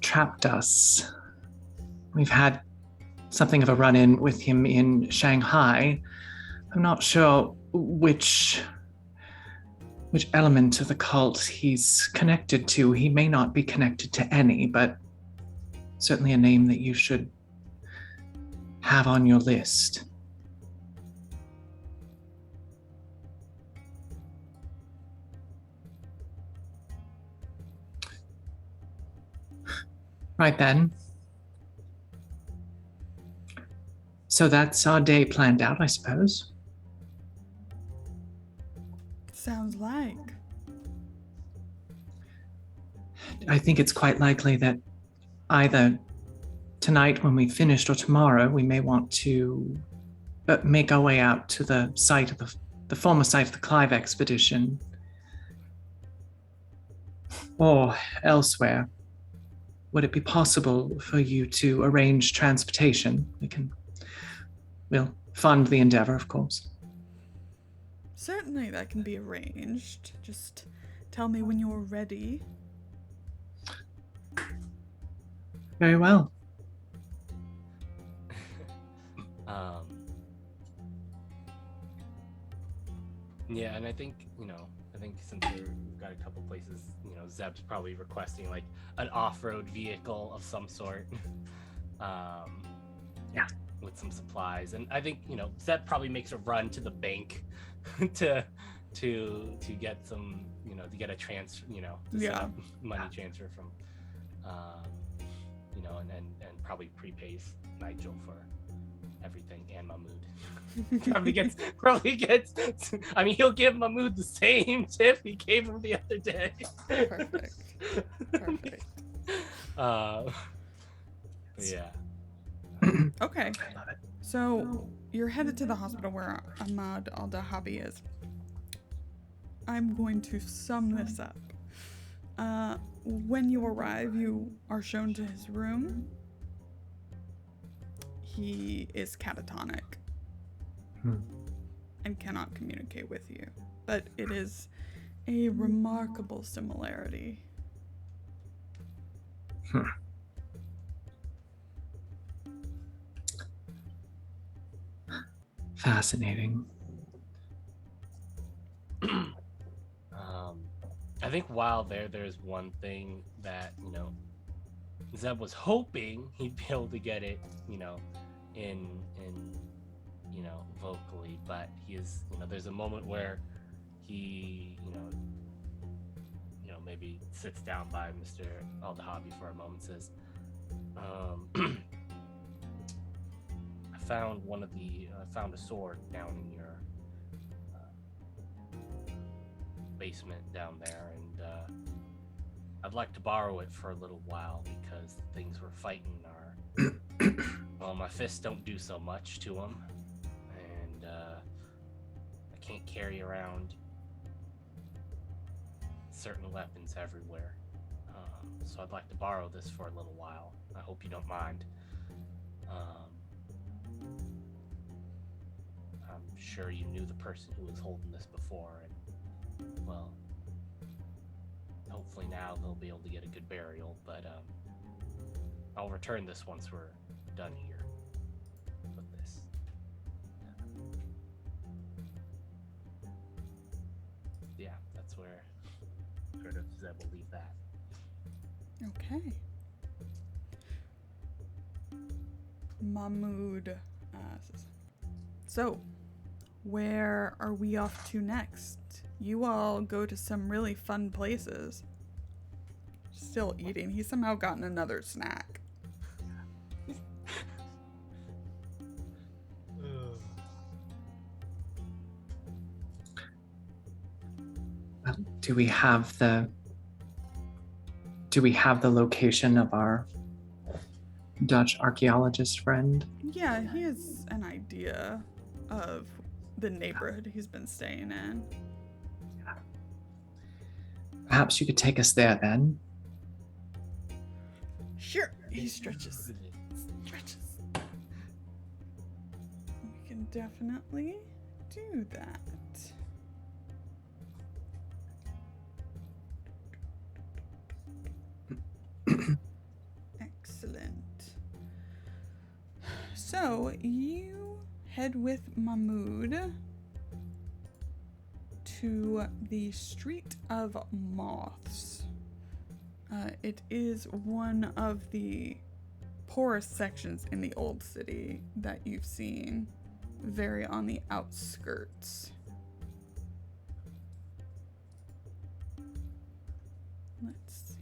trapped us We've had something of a run-in with him in Shanghai. I'm not sure which element of the cult he's connected to. He may not be connected to any, but certainly a name that you should have on your list. Right then. So that's our day planned out, I suppose. Sounds like. I think it's quite likely that either tonight when we've finished or tomorrow we may want to make our way out to the site of the former site of the Clive expedition, or elsewhere. Would it be possible for you to arrange transportation? We'll fund the endeavor, of course. Certainly that can be arranged. Just tell me when you're ready. Very well. Yeah, and I think since we've got a couple places, Zeb's probably requesting like an off-road vehicle of some sort. Yeah. With some supplies, and I think Zeb probably makes a run to the bank to get some, to get a transfer, set up money transfer from, and probably prepays Nigel for everything and Mahmood. probably gets. I mean, he'll give Mahmood the same tip he gave him the other day. Perfect. Yeah. Okay. I love it. So you're headed to the hospital where Ahmad al-Dahabi is. I'm going to sum this up. When you arrive, you are shown to his room. He is catatonic and cannot communicate with you, but it is a remarkable similarity. Fascinating. I think while there's one thing that Zeb was hoping he'd be able to get it, in vocally, but he is, there's a moment where he, maybe sits down by Mr. Al-Dahabi for a moment, says, I found a sword down in your basement down there, and I'd like to borrow it for a little while because things we're fighting are well, my fists don't do so much to them, and I can't carry around certain weapons everywhere, so I'd like to borrow this for a little while. I hope you don't mind. I'm sure you knew the person who was holding this before, and well, hopefully now they'll be able to get a good burial, but I'll return this once we're done here with this. Yeah, that's where sort of Zeb will leave that. Okay. Mahmood asks, so, where are we off to next? You all go to some really fun places. Still eating. He's somehow gotten another snack. Do we have the location of our Dutch archaeologist friend? Yeah, he has an idea of the neighborhood he's been staying in. Perhaps you could take us there then. Sure. He stretches. We can definitely do that. Excellent. So you head with Mahmood to the Street of Moths. It is one of the poorest sections in the old city that you've seen, very on the outskirts. Let's see.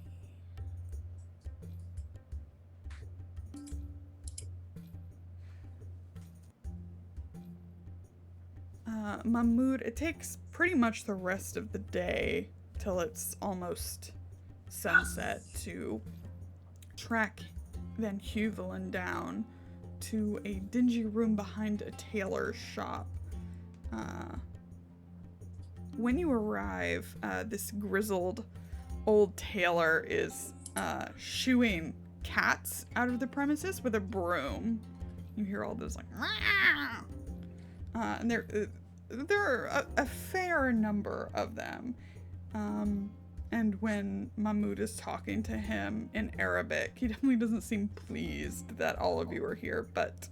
Mahmood, it takes pretty much the rest of the day till it's almost sunset to track Van Huvelen down to a dingy room behind a tailor's shop. When you arrive, this grizzled old tailor is shooing cats out of the premises with a broom. You hear all those like, and there are a fair number of them. And when Mahmood is talking to him in Arabic, he definitely doesn't seem pleased that all of you are here, but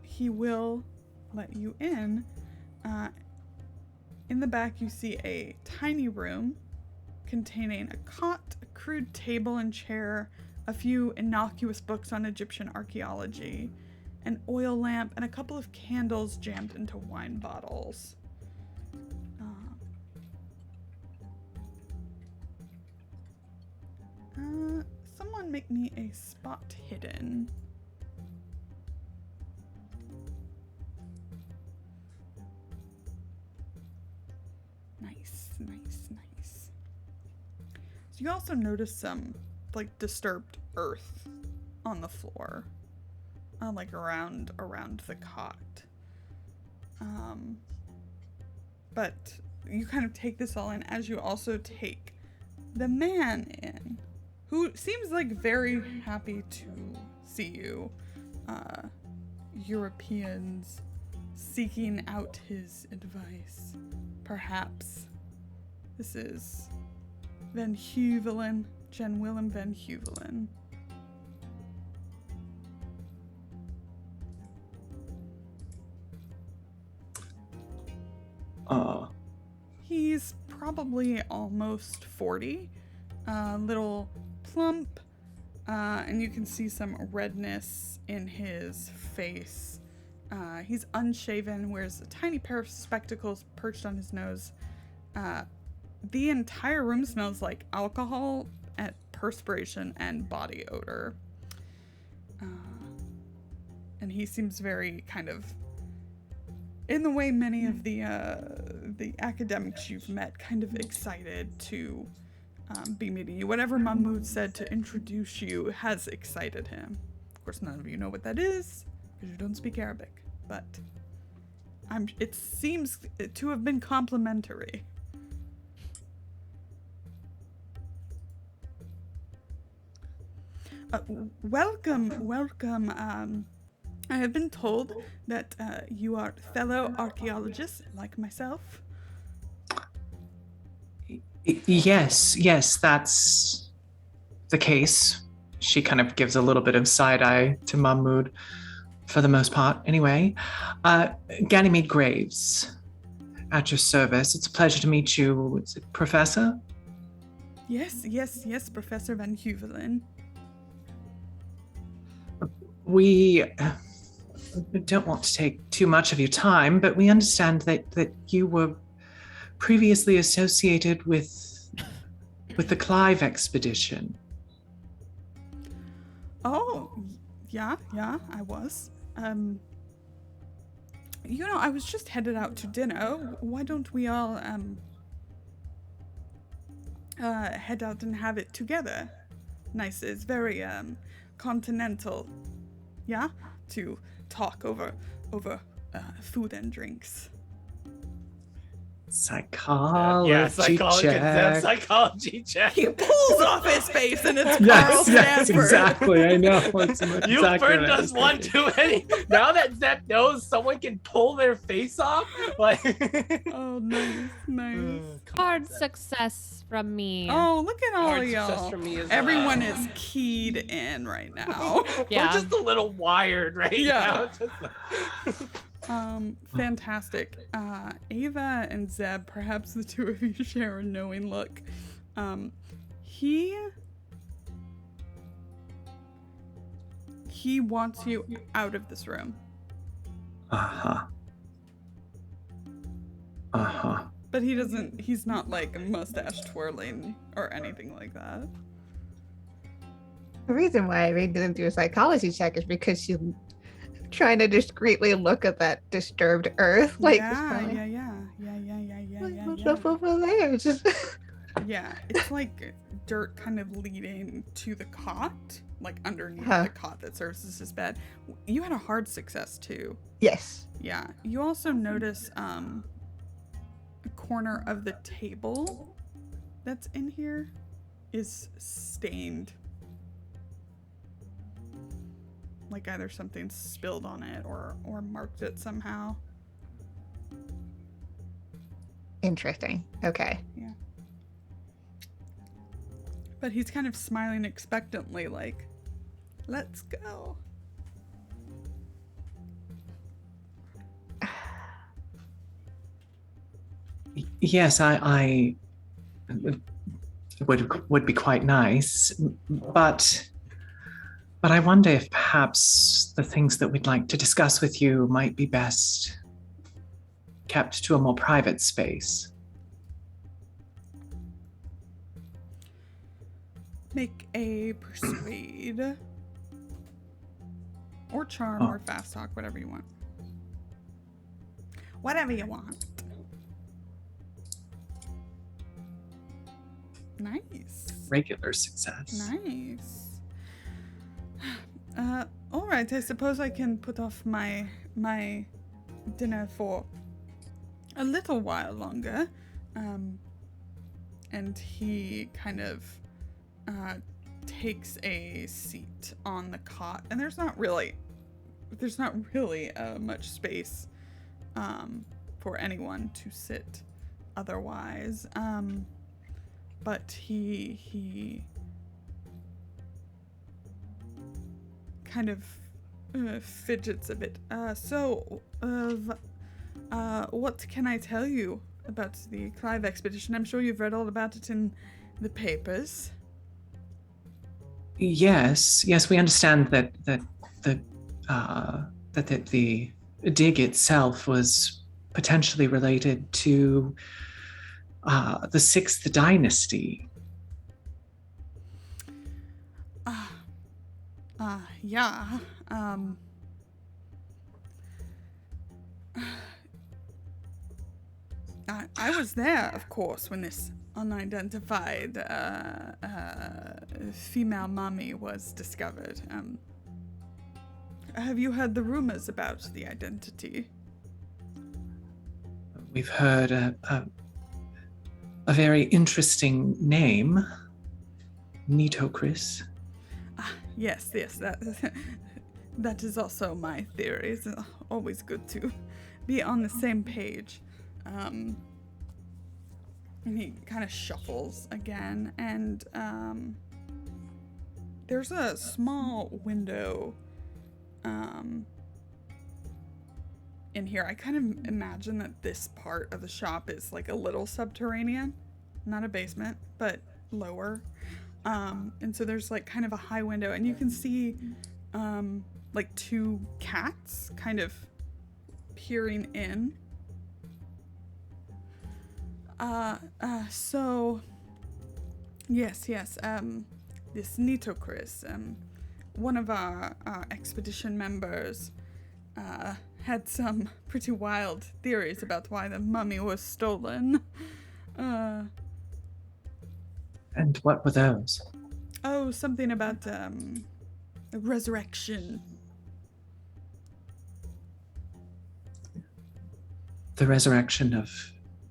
he will let you in. In the back, you see a tiny room containing a cot, a crude table and chair, a few innocuous books on Egyptian archaeology, an oil lamp, and a couple of candles jammed into wine bottles. Someone make me a spot hidden. Nice. So you also notice some like disturbed earth on the floor, like around the cot. But you kind of take this all in as you also take the man in, who seems like very happy to see you. Europeans seeking out his advice. Perhaps this is Van Huvelen, Jan Willem Van Huvelen. He's probably almost 40, little plump, and you can see some redness in his face. He's unshaven, wears a tiny pair of spectacles perched on his nose. The entire room smells like alcohol, and perspiration, and body odor. And he seems very kind of, in the way many of the academics you've met, kind of excited to be meeting you. Whatever Mahmood said to introduce you has excited him. Of course, none of you know what that is, because you don't speak Arabic, but it seems to have been complimentary. Welcome. I have been told that you are fellow archaeologists like myself. Yes, that's the case. She kind of gives a little bit of side eye to Mahmood, for the most part, anyway. Ganymede Graves, at your service. It's a pleasure to meet you. Is it Professor? Yes, Professor Van Huvelen. We don't want to take too much of your time, but we understand that you were previously associated with the Clive expedition. Oh, yeah, I was. I was just headed out to dinner. Why don't we all head out and have it together? Nice, it's very continental, yeah, to talk over food and drinks. Psychology check. Psychology check. He pulls off his face and it's Carl Yes, Stanford. exactly. I know. You burned us one too many. Now that Zep knows someone can pull their face off, like. Oh, nice. Hard success from me. Oh, look at all Hard of success y'all. from me as Everyone well. is keyed in right now. Yeah. We're just a little wired right Yeah. now. Just Fantastic. Ava and Zeb, perhaps the two of you share a knowing look. He wants you out of this room. Uh-huh. Uh-huh. But he's not like mustache twirling or anything like that. The reason why Irene didn't do a psychology check is because she's trying to discreetly look at that disturbed earth. Like, Yeah. what's up over there? It's just Yeah, it's like dirt kind of leading to the cot, like underneath Huh. the cot that serves as his bed. You had a hard success too. yes. Yeah. You also notice a corner of the table that's in here is stained. Like either something spilled on it or marked it somehow. Interesting. Okay. But he's kind of smiling expectantly, like, let's go. Yes, I would be quite nice, but I wonder if perhaps the things that we'd like to discuss with you might be best kept to a more private space. Make a persuade or charm or fast talk, whatever you want. Whatever you want. Nice. Regular success. Nice. All right. I suppose I can put off my dinner for a little while longer. And he kind of takes a seat on the cot, and there's not really much space for anyone to sit otherwise. But he kind of fidgets a bit. What can I tell you about the Clive expedition? I'm sure you've read all about it in the papers. Yes, we understand that the dig itself was potentially related to the 6th dynasty. Yeah. I was there, of course, when this unidentified female mummy was discovered. Have you heard the rumors about the identity? We've heard a very interesting name, Nitocris. Yes, that is also my theory. It's always good to be on the same page. And he kind of shuffles again, and there's a small window in here. I kind of imagine that this part of the shop is like a little subterranean, not a basement, but lower. And so there's like kind of a high window, and you can see like 2 cats kind of peering in. So yes, this Nitocris, one of our expedition members, had some pretty wild theories about why the mummy was stolen. And what were those? Oh, something about resurrection. The resurrection of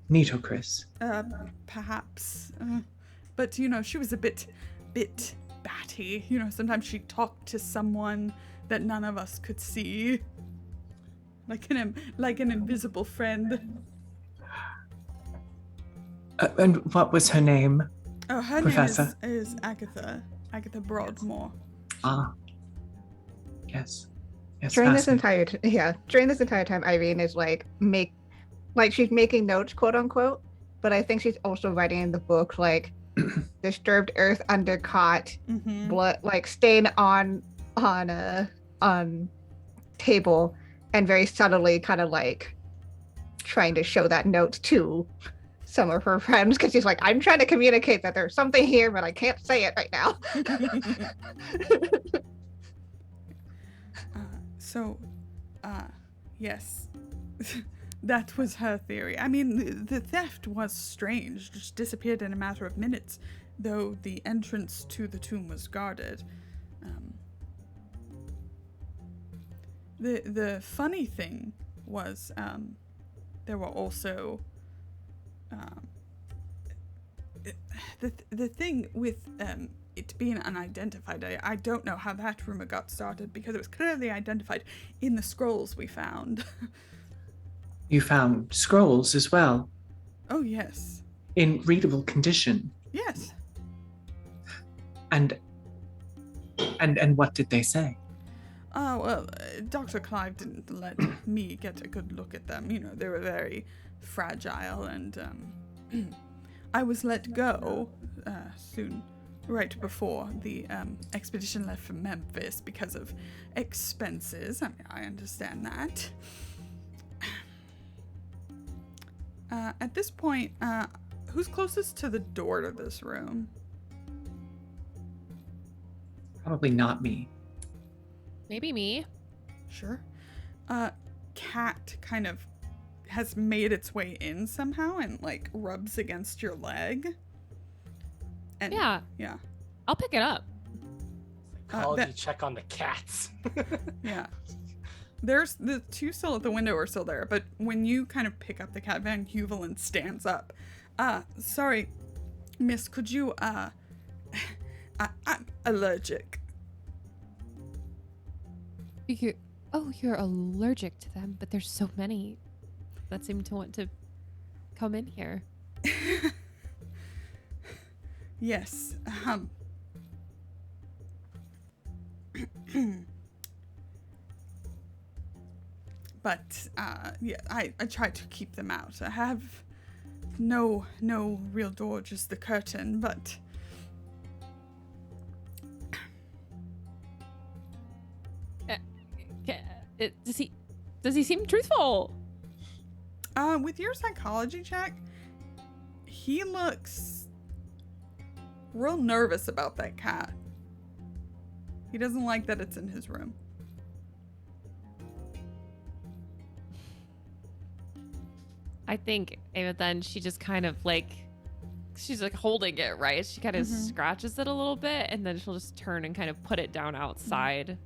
Nitocris. Perhaps. But, she was a bit batty. Sometimes she talked to someone that none of us could see. Like an invisible friend. And what was her name? Oh, her Professor. name is Agatha Broadmoor. Ah, yes. Yes, During this fascinating. entire time, Irene is she's making notes, quote unquote, but I think she's also writing in the book like disturbed earth undercaught, Mm-hmm. blood like stain on table, and very subtly kind of like trying to show that note to some of her friends because she's like, I'm trying to communicate that there's something here, but I can't say it right now. Yes. That was her theory. I mean, the theft was strange, just disappeared in a matter of minutes, though the entrance to the tomb was guarded. The funny thing was there were also the thing with it being unidentified. I don't know how that rumor got started because it was clearly identified in the scrolls we found. You found scrolls as well, Oh yes, in readable condition. yes. And what did they say? Oh well, Dr. Clive didn't let me get a good look at them. You know, they were very fragile, and I was let go soon, right before the expedition left for Memphis because of expenses. I mean, I understand that. At this point, who's closest to the door to this room? Probably not me. Maybe me. Sure. Cat kind of has made its way in somehow and like rubs against your leg. And Yeah. yeah. I'll pick it up. Psychology check on the cats. Yeah. There's the two still at the window are still there, but when you kind of pick up the cat, Van Huvelen stands up. Sorry, miss, could you, I'm allergic. You're allergic to them, but there's so many that seem to want to come in here. Yes, but, yeah, I try to keep them out. I have no real door, just the curtain, but... Does he seem truthful? With your psychology check, he looks real nervous about that cat. He doesn't like that it's in his room. I think Ava then she just kind of like she's like holding it, right? She kind of scratches it a little bit and then she'll just turn and kind of put it down outside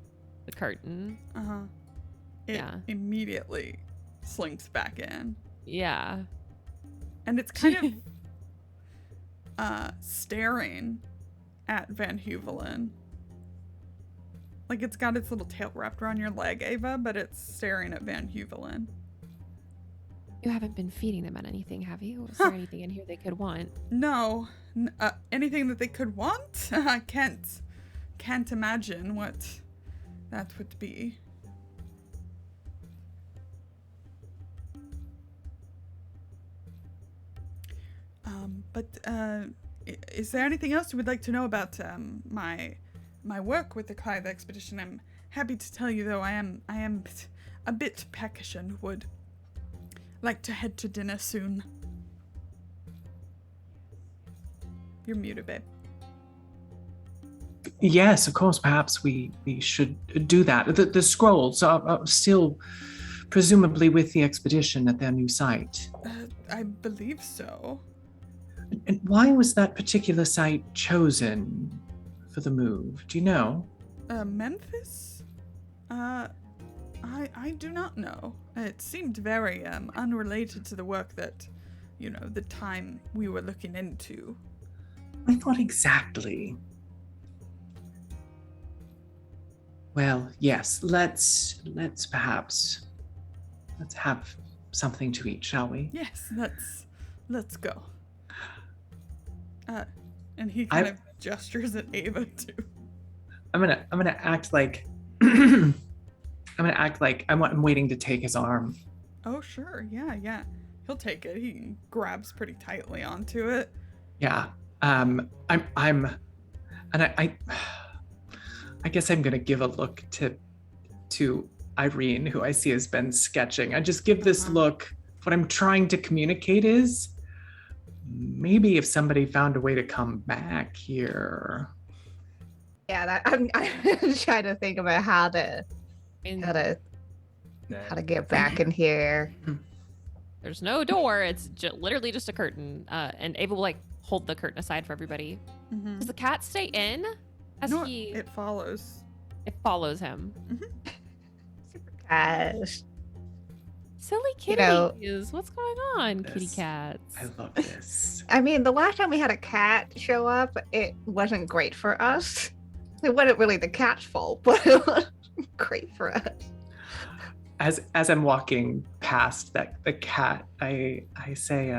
the curtain. It immediately slinks back in. Yeah. And it's kind of staring at Van Huvelen. Like it's got its little tail wrapped around your leg, Ava, but it's staring at Van Huvelen. You haven't been feeding them on anything, have you? Is there anything in here they could want? No. Anything that they could want? I can't imagine what that would be. But is there anything else you would like to know about my work with the Clive expedition? I'm happy to tell you, though, I am a bit peckish and would like to head to dinner soon. You're muted, babe. Yes, of course. Perhaps we should do that. The scrolls are still presumably with the expedition at their new site. I believe so. And why was that particular site chosen for the move? Do you know? Memphis? I do not know. It seemed very unrelated to the work that, you know, the time we were looking into. I thought exactly. Well, yes, let's have something to eat, shall we? Yes, let's go. And he kind of gestures at Ava too. I'm gonna act like I'm waiting to take his arm. Oh sure, yeah. He'll take it. He grabs pretty tightly onto it. Yeah. I'm and I guess I'm gonna give a look to Irene, who I see has been sketching. I just give this look. What I'm trying to communicate is maybe if somebody found a way to come back here. Yeah, I'm trying to think about how to get back in here. There's no door. It's literally just a curtain. And Ava will like hold the curtain aside for everybody. Mm-hmm. Does the cat stay in? It follows. It follows him. Gosh. Silly kitties. What's going on, kitty This- cats? I love this. I mean, the last time we had a cat show up, it wasn't great for us. It wasn't really the cat's fault, but it was great for us. As I'm walking past the cat, I say,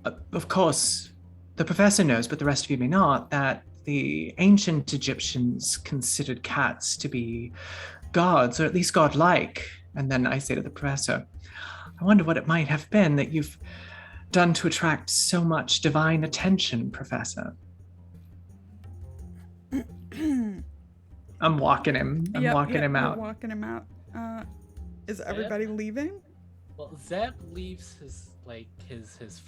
of course, the professor knows, but the rest of you may not, that the ancient Egyptians considered cats to be gods, or at least godlike. And then I say to the professor, I wonder what it might have been that you've done to attract so much divine attention, Professor. I'm walking him. I'm walking him out. Walking him out. Is everybody leaving? Well, Zeb leaves his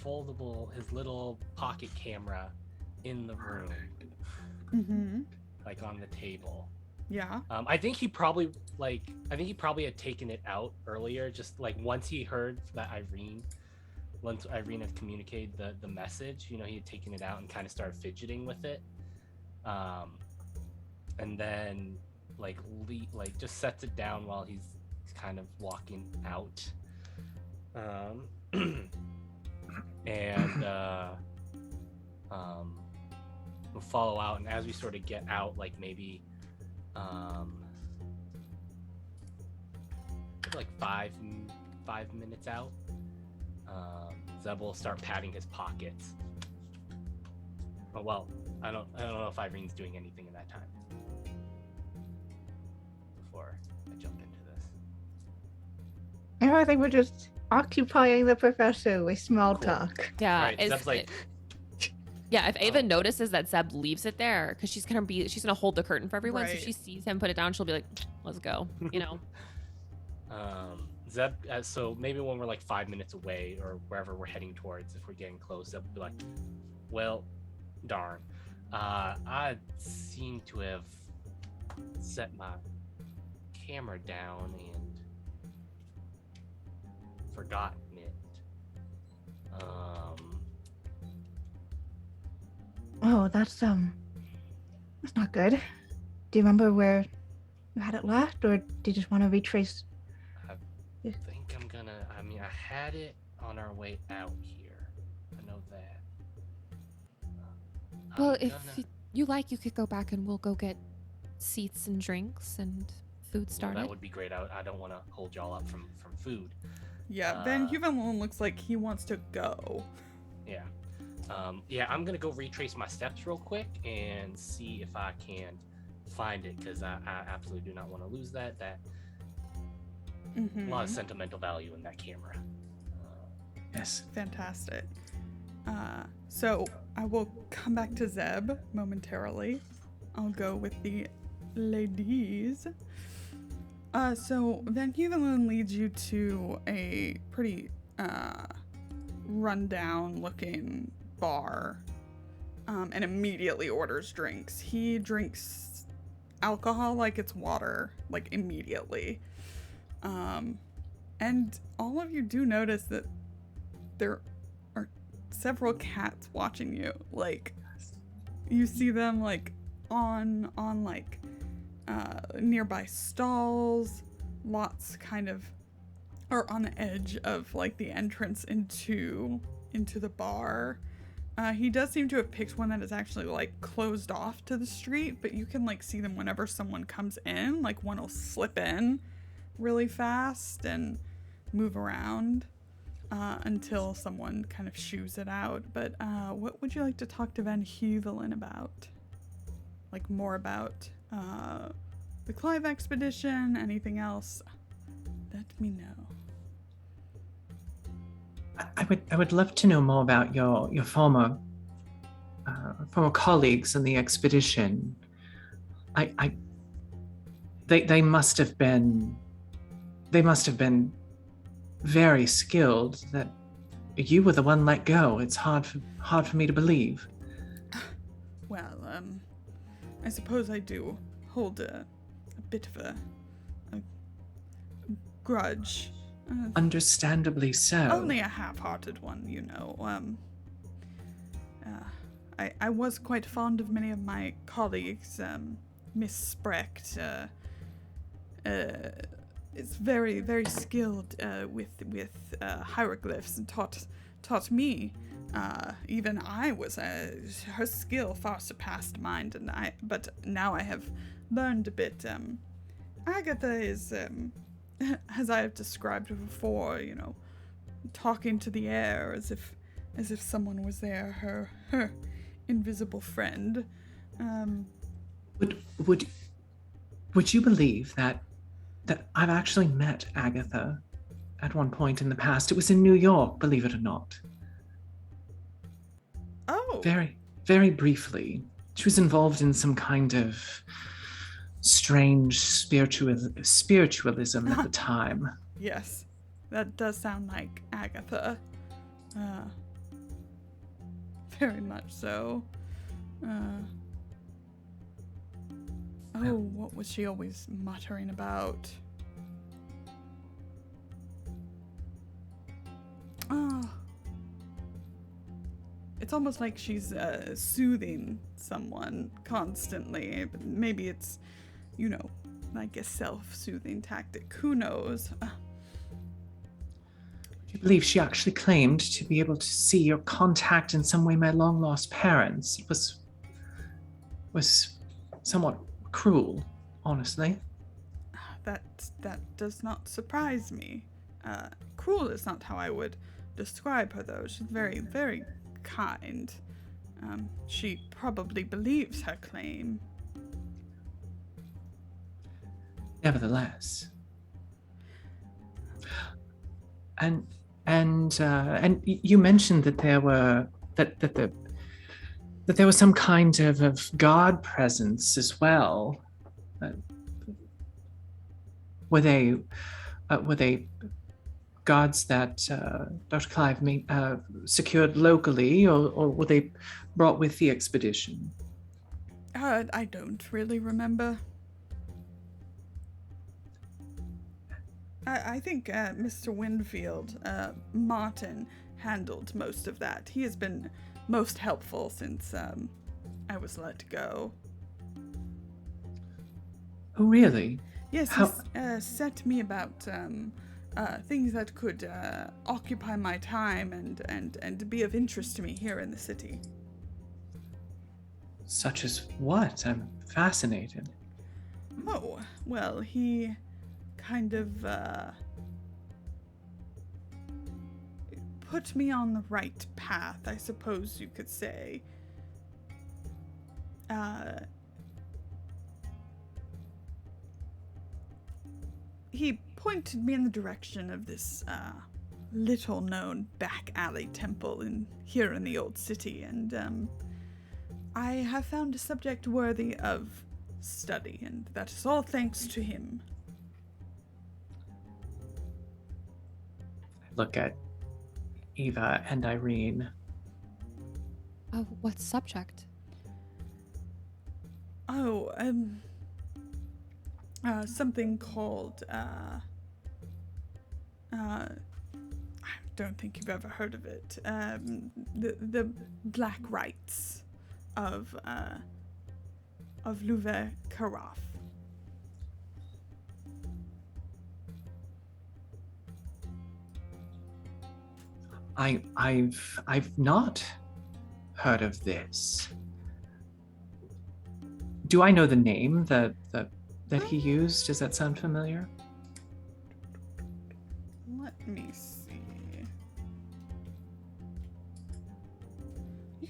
foldable, his little pocket camera in the room, Mm-hmm. like on the table. Yeah. I think he probably had taken it out earlier, just like once he heard that once Irene had communicated the message, he had taken it out and kind of started fidgeting with it. And then just sets it down while he's kind of walking out. We'll follow out, and as we sort of get out, like maybe like five minutes out, Zeb will start patting his pockets. Oh well, I don't know if Irene's doing anything in that time before I jump into this. I think we're just occupying the professor with small talk. Yeah. Right, Zeb's like, yeah, if Ava notices that Zeb leaves it there, because she's gonna hold the curtain for everyone, so Right. if she sees him put it down, she'll be like, let's go, Zeb, so maybe when we're like 5 minutes away or wherever we're heading towards, if we're getting close, Zeb will be like, well, darn, I seem to have set my camera down and forgotten it. Oh, that's not good. Do you remember where you had it left, or do you just want to retrace? I think I had it on our way out here. I know that. Well, I'm if gonna- you like, you could go back and we'll go get seats and drinks and food Well, started. that would be great. I don't want to hold y'all up from food. Yeah. Van Huvelen looks like he wants to go. Yeah. I'm gonna go retrace my steps real quick and see if I can find it, because I absolutely do not want to lose that. Mm-hmm. A lot of sentimental value in that camera. Yes. Fantastic. So I will come back to Zeb momentarily. I'll go with the ladies. So Van Huvelen leads you to a pretty rundown looking bar, and immediately orders drinks. He drinks alcohol like it's water, like immediately. And all of you do notice that there are several cats watching you. Like, you see them like on like nearby stalls, lots kind of, or on the edge of like the entrance into the bar. He does seem to have picked one that is actually like closed off to the street, but you can like see them whenever someone comes in. Like, one will slip in really fast and move around. until someone kind of shoos it out. But what would you like to talk to Van Huvelen about? Like more about the Clive expedition, anything else? Let me know. I would love to know more about your former colleagues in the expedition. They must have been very skilled. That you were the one let go. It's hard for me to believe. Well, I suppose I do hold a bit of a grudge. Understandably so. Only a half-hearted one, you know. I was quite fond of many of my colleagues. Miss Sprecht is very, very skilled with hieroglyphs and taught me. Even I was her skill far surpassed mine, but now I have learned a bit. Agatha is, as I have described her before, you know, talking to the air as if someone was there, her invisible friend. Would you believe that I've actually met Agatha at one point in the past? It was in New York, believe it or not. Oh. Very, very briefly. She was involved in some kind of strange spiritualism at the time. Yes, that does sound like Agatha. Very much so. What was she always muttering about? It's almost like she's soothing someone constantly. Maybe it's, you know, like a self-soothing tactic. Who knows? Do you believe she actually claimed to be able to see or contact in some way my long-lost parents? It was somewhat cruel, honestly. That does not surprise me. Cruel is not how I would describe her, though. She's very, very kind. She probably believes her claim. Nevertheless. And you mentioned that there were that there was some kind of god presence as well. Were they gods that Dr. Clive secured locally, or were they brought with the expedition? I don't really remember. I think Mr. Winfield, Martin, handled most of that. He has been most helpful since I was let go. Oh, really? Yes, he set me about things that could occupy my time and be of interest to me here in the city. Such as what? I'm fascinated. Oh, well, he kind of put me on the right path, I suppose you could say. He pointed me in the direction of this little-known back alley temple here in the old city, and I have found a subject worthy of study, and that is all thanks to him. Look at Eva and Irene. Oh, what subject? Oh, something called, I don't think you've ever heard of it. The Black Rites of Louvet Carafe. I've not heard of this. Do I know the name that he used? Does that sound familiar? Let me see.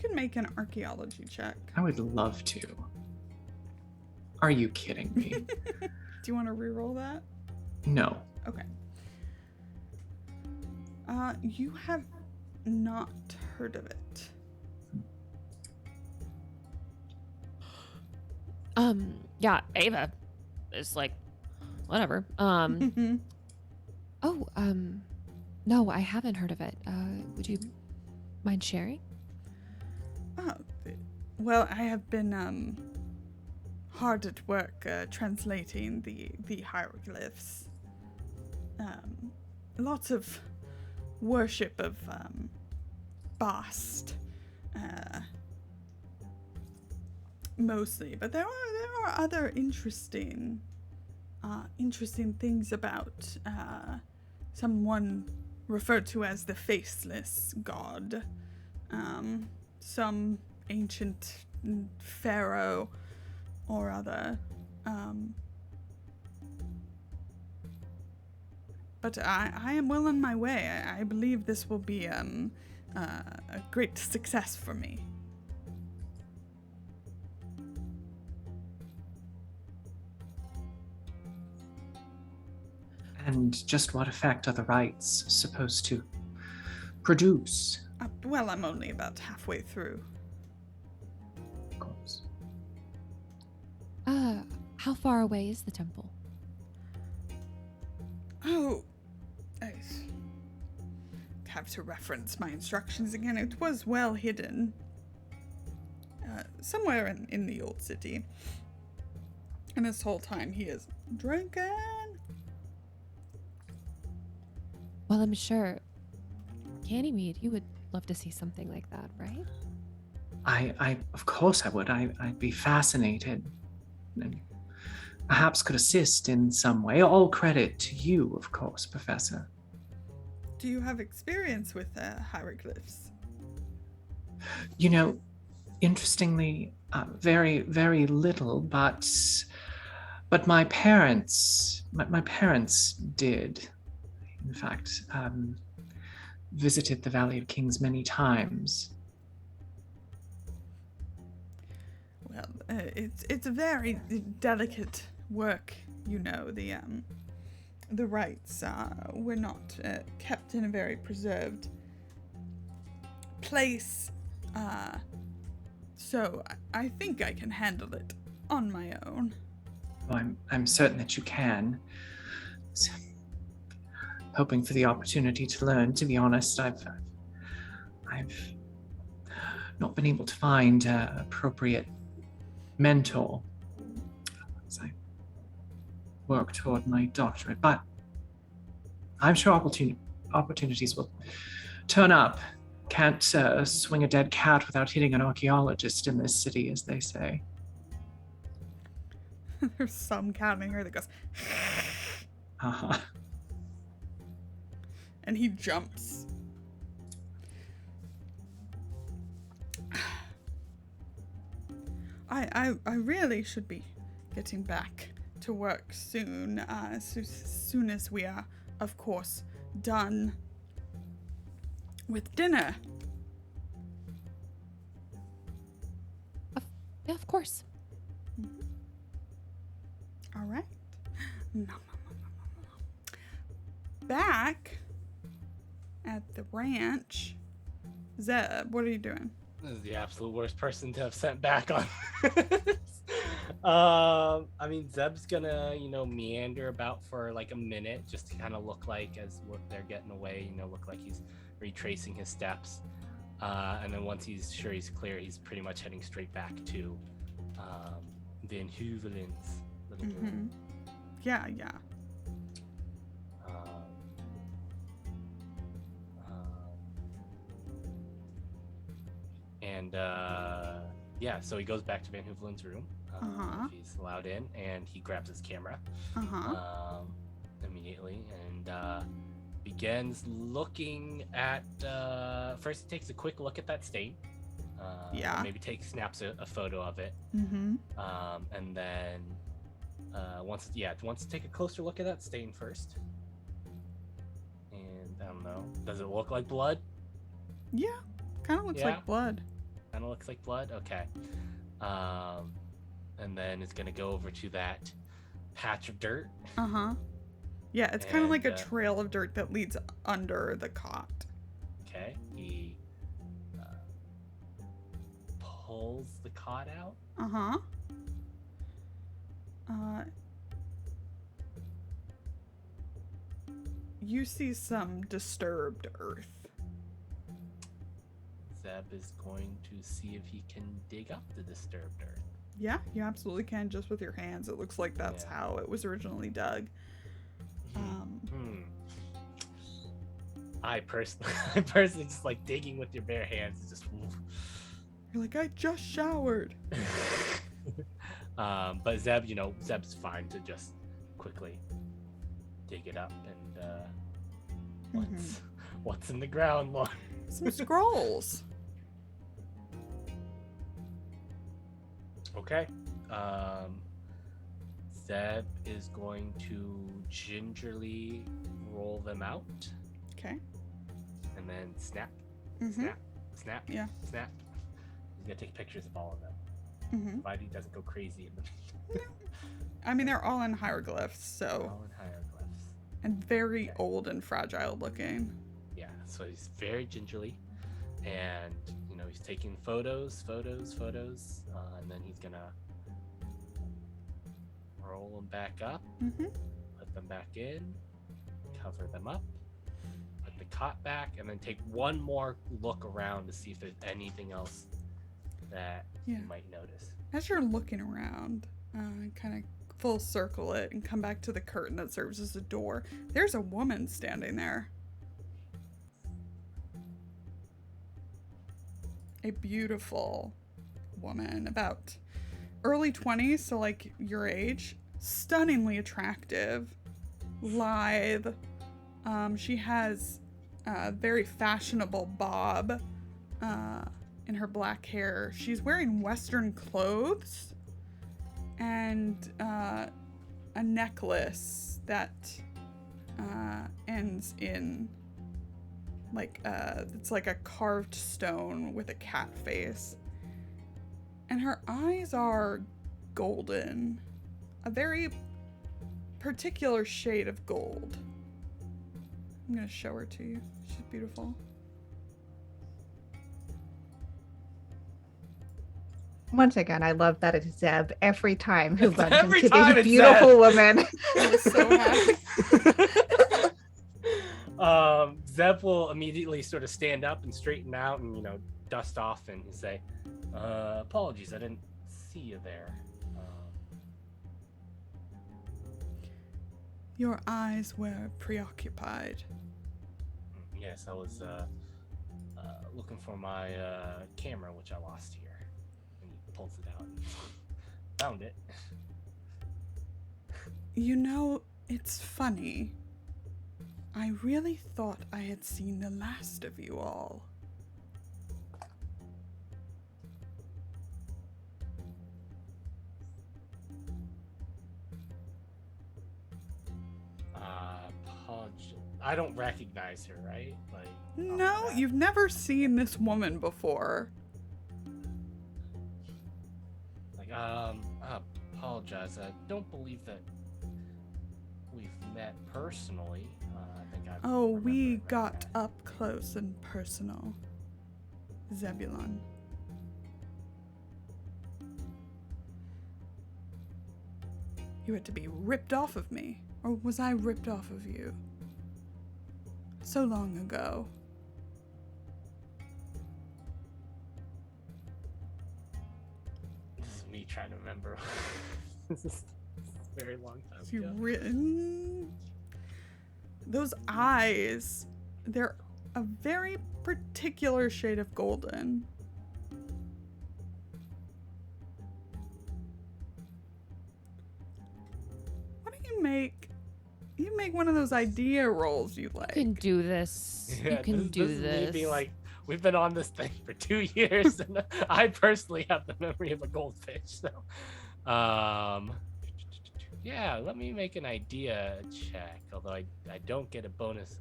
can make an archaeology check. I would love to. Are you kidding me? Do you want to reroll that? No. Okay. You have not heard of it. Yeah, Ava is like, whatever. Oh, no, I haven't heard of it. Would you mind sharing? Oh, well, I have been hard at work translating the hieroglyphs. Lots of worship of Bast, mostly, but there are other interesting things about someone referred to as the Faceless God, some ancient pharaoh or other. But I am well on my way. I believe this will be a great success for me. And just what effect are the rites supposed to produce? Well, I'm only about halfway through. Of course. How far away is the temple? Oh, I have to reference my instructions again. It was well hidden. Somewhere in the old city. And this whole time he is drinking. Well, I'm sure, Ganymede, you would love to see something like that, right? I of course I would. I'd be fascinated. And perhaps could assist in some way. All credit to you, of course, Professor. Do you have experience with hieroglyphs? You know, interestingly, very, very little, but my parents, my parents did, in fact, visited the Valley of Kings many times. Well, it's a very delicate work, you know. The rites were not kept in a very preserved place, so I think I can handle it on my own. Well, I'm certain that you can. So, hoping for the opportunity to learn. To be honest, I've not been able to find an appropriate mentor as I work toward my doctorate, but I'm sure opportunities will turn up. Can't swing a dead cat without hitting an archaeologist in this city, as they say. There's some cat in here that goes, Uh-huh. and he jumps. I really should be getting back to work soon, as soon as we are, of course, done with dinner. Yeah, of course. All right. No. Back at the ranch, Zeb, what are you doing? This is the absolute worst person to have sent back on. I mean, Zeb's gonna, meander about for like a minute, just to kind of look like as they're getting away, look like he's retracing his steps. And then once he's sure he's clear, he's pretty much heading straight back to Van Heuvelin's little room. Yeah. So he goes back to Van Heuvelin's room. He's allowed in, and he grabs his camera immediately and begins looking at. First, he takes a quick look at that stain. Maybe snaps a photo of it. And then wants to take a closer look at that stain first. And I don't know, does it look like blood? Yeah, kind of looks like blood. Kind of looks like blood. Okay. And then it's gonna go over to that patch of dirt. Yeah, it's kind of like a And, trail of dirt that leads under the cot. Okay. He pulls the cot out. You see some disturbed earth. Zeb is going to see if he can dig up the disturbed earth. Yeah, you absolutely can, just with your hands. It looks like that's Yeah. how it was originally dug. I personally just like digging with your bare hands is just. You're like, I just showered. But Zeb, Zeb's fine to just quickly dig it up and what's in the ground, Lord? Some scrolls. Okay. Zeb is going to gingerly roll them out Okay. and then snap, Mm-hmm. snap, Yeah. snap. He's gonna take pictures of all of them. Mm-hmm. Provided he doesn't go crazy in them. I mean, they're all in hieroglyphs, so. All in hieroglyphs. And very Okay. old and fragile looking. Yeah, so he's very gingerly, and he's taking photos, and then he's gonna roll them back up, Mm-hmm. put them back in, cover them up, put the cot back, and then take one more look around to see if there's anything else that Yeah. you might notice. As you're looking around, kind of full circle it and come back to the curtain that serves as a door, there's a woman standing there. A beautiful woman, about early 20s, so like your age, stunningly attractive, lithe. She has a very fashionable bob in her black hair. She's wearing Western clothes and a necklace that ends in like it's like a carved stone with a cat face, and her eyes are golden, a very particular shade of gold. I'm gonna show her to you. She's beautiful. Once again, I love that it's Zeb every time who runs Every into time these it's beautiful Zeb. women. I was so happy. Zeb will immediately sort of stand up and straighten out and dust off and say, apologies, I didn't see you there. Your eyes were preoccupied. Yes, I was looking for my camera, which I lost here. And he pulls it out and found it. It's funny. I really thought I had seen the last of you all. I don't recognize her, right? Like, No, you've never seen this woman before. Like, I apologize. I don't believe that we've met personally. I think I. Oh, remember we it got right. up close and personal. Zebulon. You had to be ripped off of me. Or was I ripped off of you? So long ago. This is me trying to remember. This is a very long time You ago. Those eyes, they're a very particular shade of golden. What do you make? You make one of those idea rolls you like. You can do this. Yeah, you can do this. Is me this. being like, we've been on this thing for 2 years, and I personally have the memory of a goldfish. So, Yeah, let me make an idea check. Although I don't get a bonus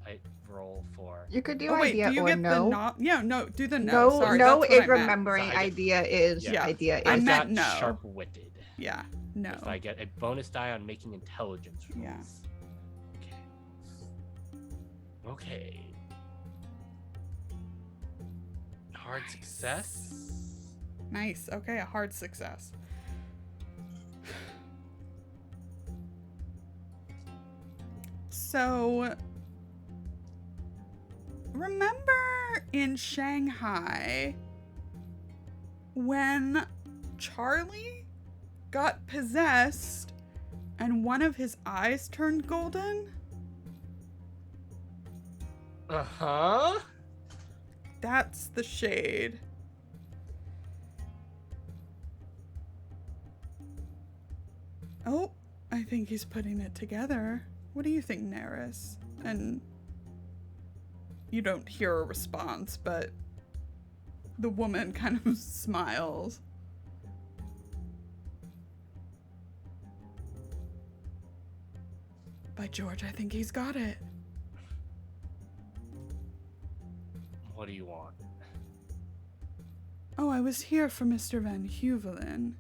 roll for. You could do Oh wait, idea do you or get the no. no? Yeah, no. Do the no. No, Sorry, no that's what is I meant. remembering. So I get- idea is Yeah. idea I is. meant got no. sharp-witted. Yeah, no. If I get a bonus die on making intelligence rolls. Yeah. Okay. Hard success. Nice. Okay, a hard success. So, remember in Shanghai when Charlie got possessed and one of his eyes turned golden? Uh-huh. That's the shade. Oh, I think he's putting it together. What do you think, Neris? And you don't hear a response, but the woman kind of smiles. By George, I think he's got it. What do you want? Oh, I was here for Mr. Van Huvelen.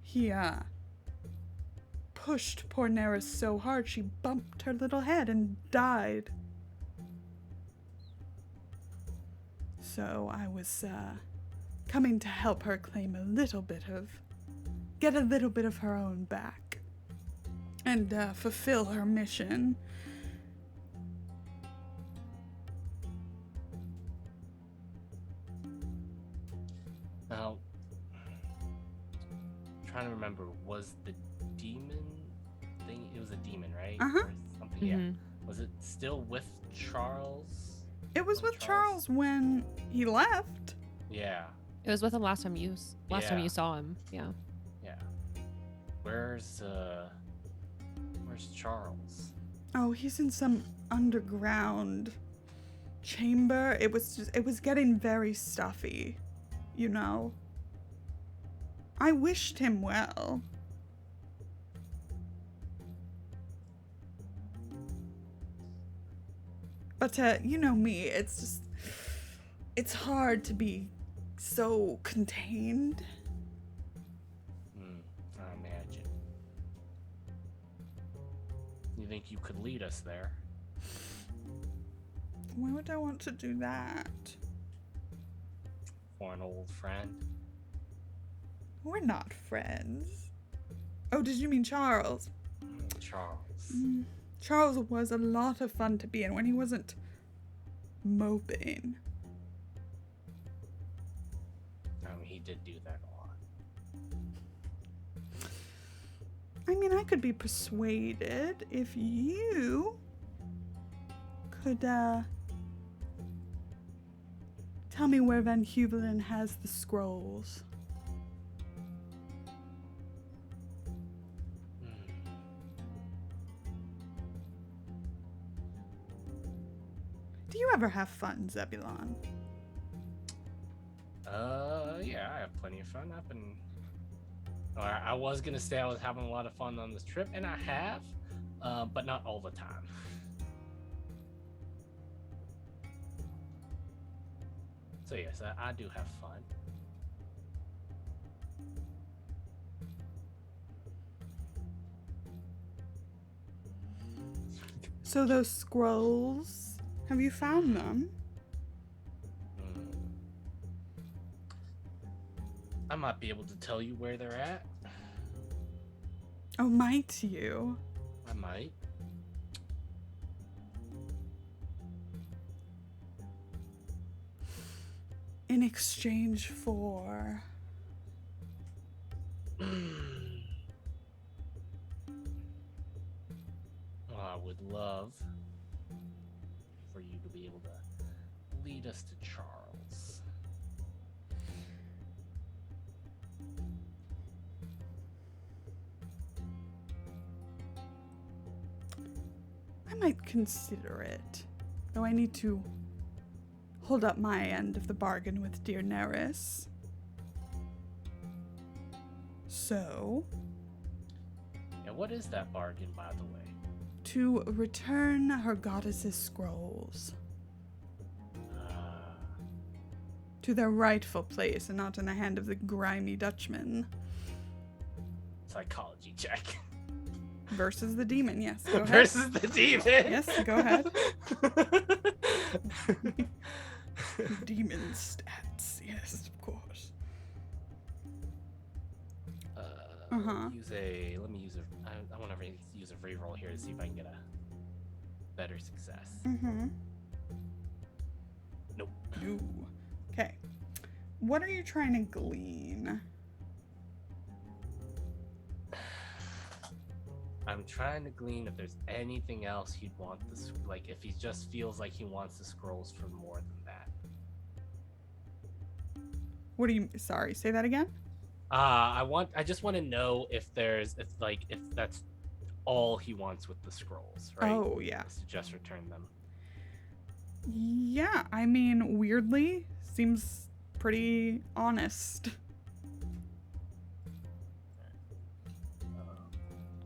He, pushed poor Neris so hard she bumped her little head and died. So I was, coming to help her claim get a little bit of her own back. And, fulfill her mission. Now, I'm trying to remember, was the demon thing? It was a demon, right? Uh-huh. Or something, yeah. Mhm. Was it still with Charles? It was with Charles when he left. Yeah, It was with him last time you Yeah. saw him. Yeah. yeah. Where's Charles? Oh, he's in some underground chamber. It was getting very stuffy, you know. I wished him well. But you know me, it's hard to be so contained. I imagine. You think you could lead us there? Why would I want to do that? For an old friend? We're not friends. Oh, did you mean Charles? Charles. Charles was a lot of fun to be in when he wasn't moping. I mean, he did do that a lot. I mean, I could be persuaded if you could, tell me where Van Huvelen has the scrolls. Do you ever have fun, Zebulon? Yeah, I have plenty of fun. I was gonna say I was having a lot of fun on this trip, and I have, but not all the time. So yes, I do have fun. So those scrolls, have you found them? I might be able to tell you where they're at. Oh, might you? I might. In exchange for... Well, I would love for you to be able to lead us to Charles. I might consider it, though I need to hold up my end of the bargain with dear Neris. So... Yeah, what is that bargain, by the way? To return her goddess's scrolls to their rightful place and not in the hand of the grimy Dutchman. Psychology check. Versus the demon, yes. Go ahead. Versus the demon. Yes, go ahead. Demon stats, yes, of course. Let me use a. I want to use a reroll here to see if I can get a better success. Nope. Ooh. Okay. What are you trying to glean? I'm trying to glean if there's anything else he'd want this, like if he just feels like he wants the scrolls for more than that. What do you, sorry, say that again? I just want to know if that's all he wants with the scrolls, right? Oh, yeah. Is to just return them. Yeah, I mean, weirdly, seems pretty honest.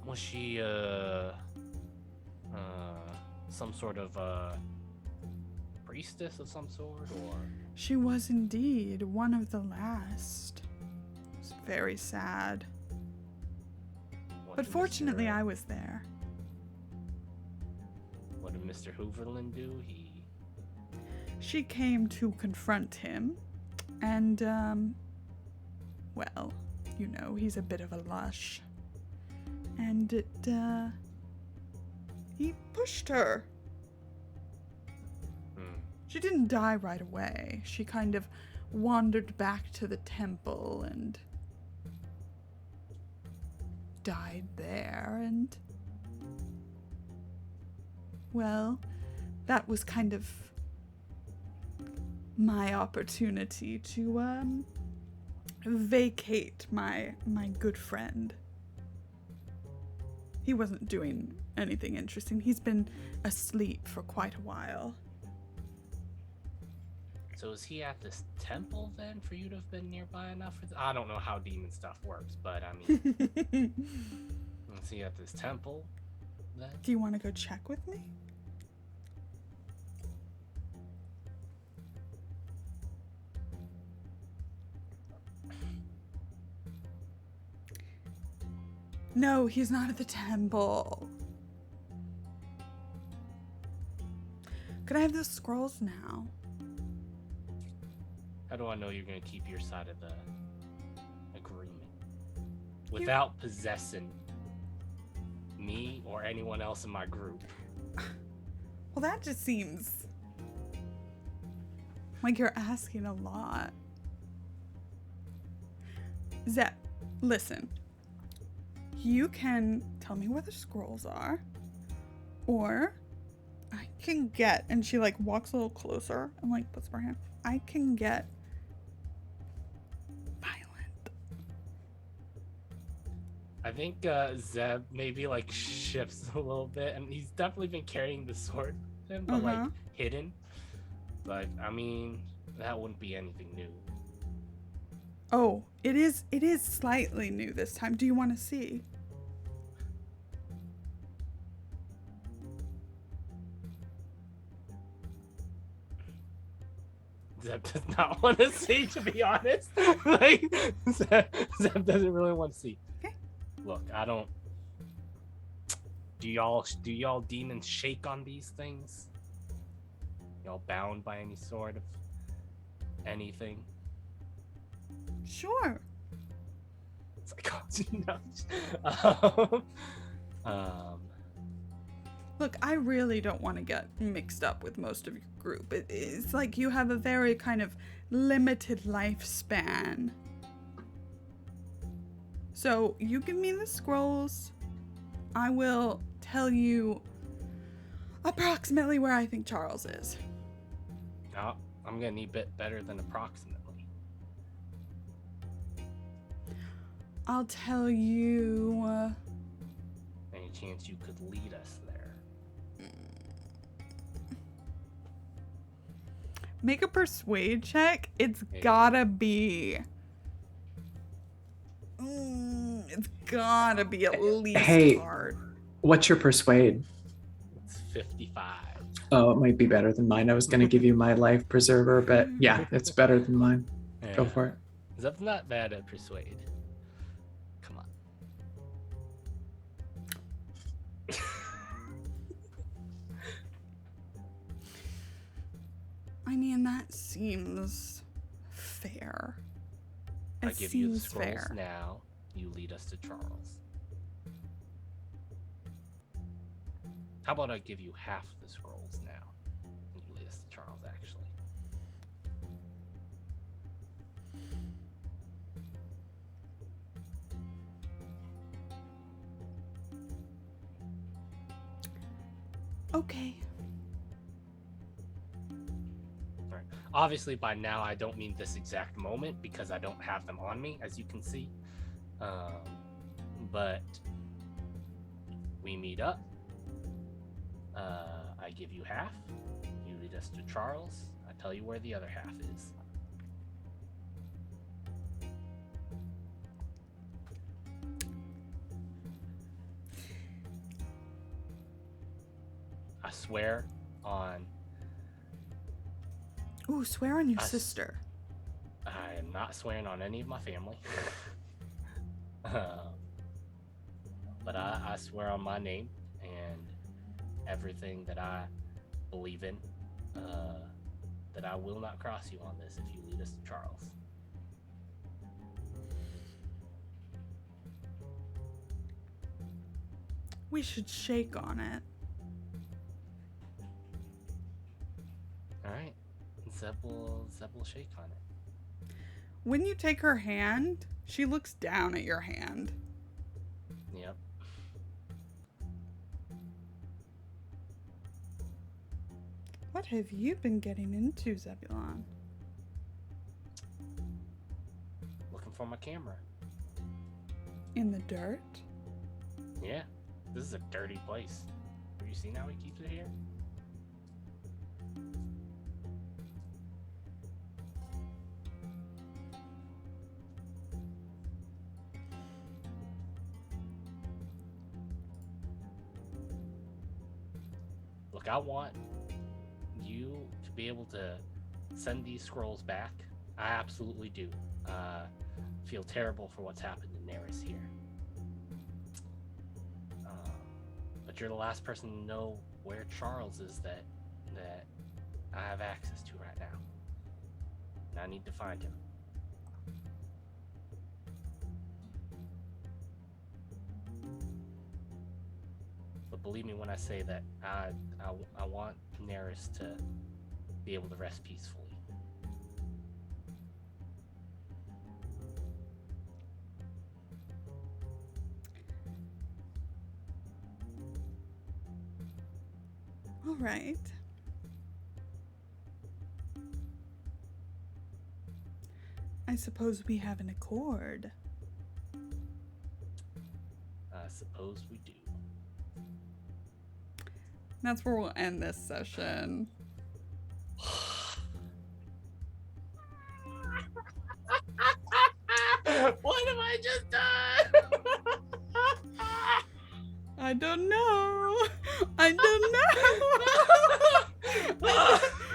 Was she some sort of priestess of some sort, or? She was indeed one of the last. It was very sad. What But did fortunately, Mr. I was there. What did Mr. Hooverland do? She came to confront him, and, well, you know, he's a bit of a lush. And he pushed her. She didn't die right away. She kind of wandered back to the temple and died there, and, well, that was kind of my opportunity to vacate my good friend. He wasn't doing anything interesting. He's been asleep for quite a while. So is he at this temple then for you to have been nearby enough for I don't know how demon stuff works, but I mean, is he at this temple then? Do you want to go check with me? No, he's not at the temple. Could I have those scrolls now? How do I know you're going to keep your side of the agreement without possessing me or anyone else in my group? Well, that just seems like you're asking a lot. Zep, listen. You can tell me where the scrolls are, or I can get, and she like walks a little closer and like puts her hand, I can get violent. I think Zeb maybe like shifts a little bit, and he's definitely been carrying the sword with him, but like hidden. But I mean, that wouldn't be anything new. Oh, it is slightly new this time. Do you want to see? Zeb does not want to see, to be honest. Like, Zeb doesn't really want to see. Okay. Look, I don't. Do y'all demons shake on these things? Y'all bound by any sort of anything? Sure. Psychology, no. Look, I really don't want to get mixed up with most of your group. It's like you have a very kind of limited lifespan. So you give me the scrolls. I will tell you approximately where I think Charles is. No, I'm gonna need a bit better than approximately. I'll tell you. Any chance you could lead us there? Make a persuade check. It's gotta be It's gotta be at least Hey. hard. What's your persuade? It's 55. Oh, it might be better than mine. I was going to give you my life preserver, but yeah, it's better than mine. Go for it. Zeb's not bad at persuade. Come on. I mean, that seems fair. I It give you the seems scrolls fair. now. You lead us to Charles. How about I give you half the scrolls now? And you lead us to Charles, actually. Okay. Alright. Obviously, by now, I don't mean this exact moment because I don't have them on me, as you can see. But we meet up. I give you half. You lead us to Charles. I tell you where the other half is. I swear on. Ooh, swear on your I s- sister. I am not swearing on any of my family. But I swear on my name and everything that I believe in, that I will not cross you on this if you lead us to Charles. We should shake on it. Alright. Zeb will shake on it. When you take her hand, she looks down at your hand. Yep. What have you been getting into, Zebulon? Looking for my camera. In the dirt? Yeah. This is a dirty place. Have you seen how he keeps it here? Look, I want you to be able to send these scrolls back. I absolutely do. Feel terrible for what's happened to Neris here. But you're the last person to know where Charles is that I have access to right now. And I need to find him. But believe me when I say that I want Neris to be able to rest peacefully. All right. I suppose we have an accord. I suppose we do. That's where we'll end this session. What have I just done? I don't know. I don't know.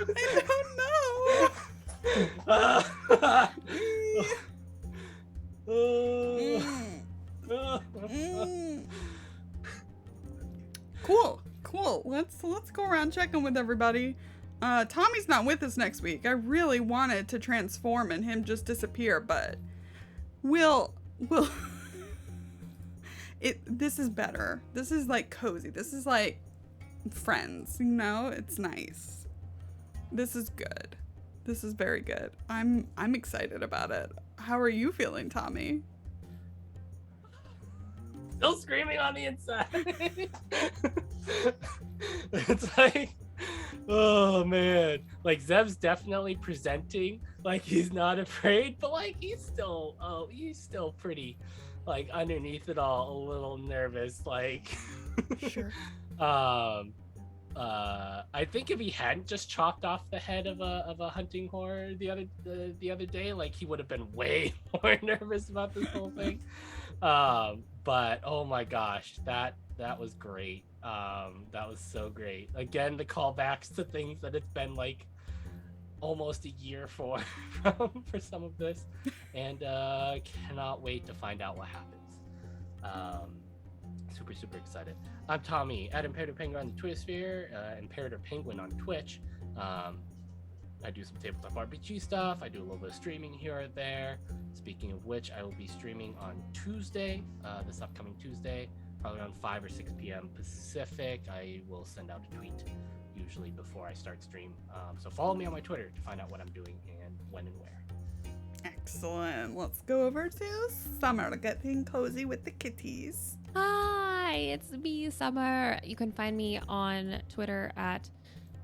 I don't know. Cool. Let's go around checking with everybody. Tommy's not with us next week. I really wanted to transform and him just disappear, but we'll this is better. This is like cozy. This is like friends, you know? It's nice. This is good. This is very good. I'm excited about it. How are you feeling, Tommy? Still screaming on the inside. It's like, oh man, like Zeb's definitely presenting like he's not afraid, but like he's still pretty, like underneath it all, a little nervous, like. Sure. I think if he hadn't just chopped off the head of a hunting horror the other day, like he would have been way more nervous about this whole thing. But oh my gosh, that was great. That was so great. Again, the callbacks to things that it's been like almost a year for some of this, and cannot wait to find out what happens. Super excited. I'm Tommy at Imperator Penguin on the Twitter sphere, Imperator Penguin on Twitch. I do some tabletop RPG stuff. I do a little bit of streaming here or there. Speaking of which, I will be streaming on Tuesday, this upcoming Tuesday, probably around 5 or 6 p.m. Pacific. I will send out a tweet usually before I start stream. So follow me on my Twitter to find out what I'm doing and when and where. Excellent. Let's go over to Summer to get things cozy with the kitties. Hi, it's me, Summer. You can find me on Twitter at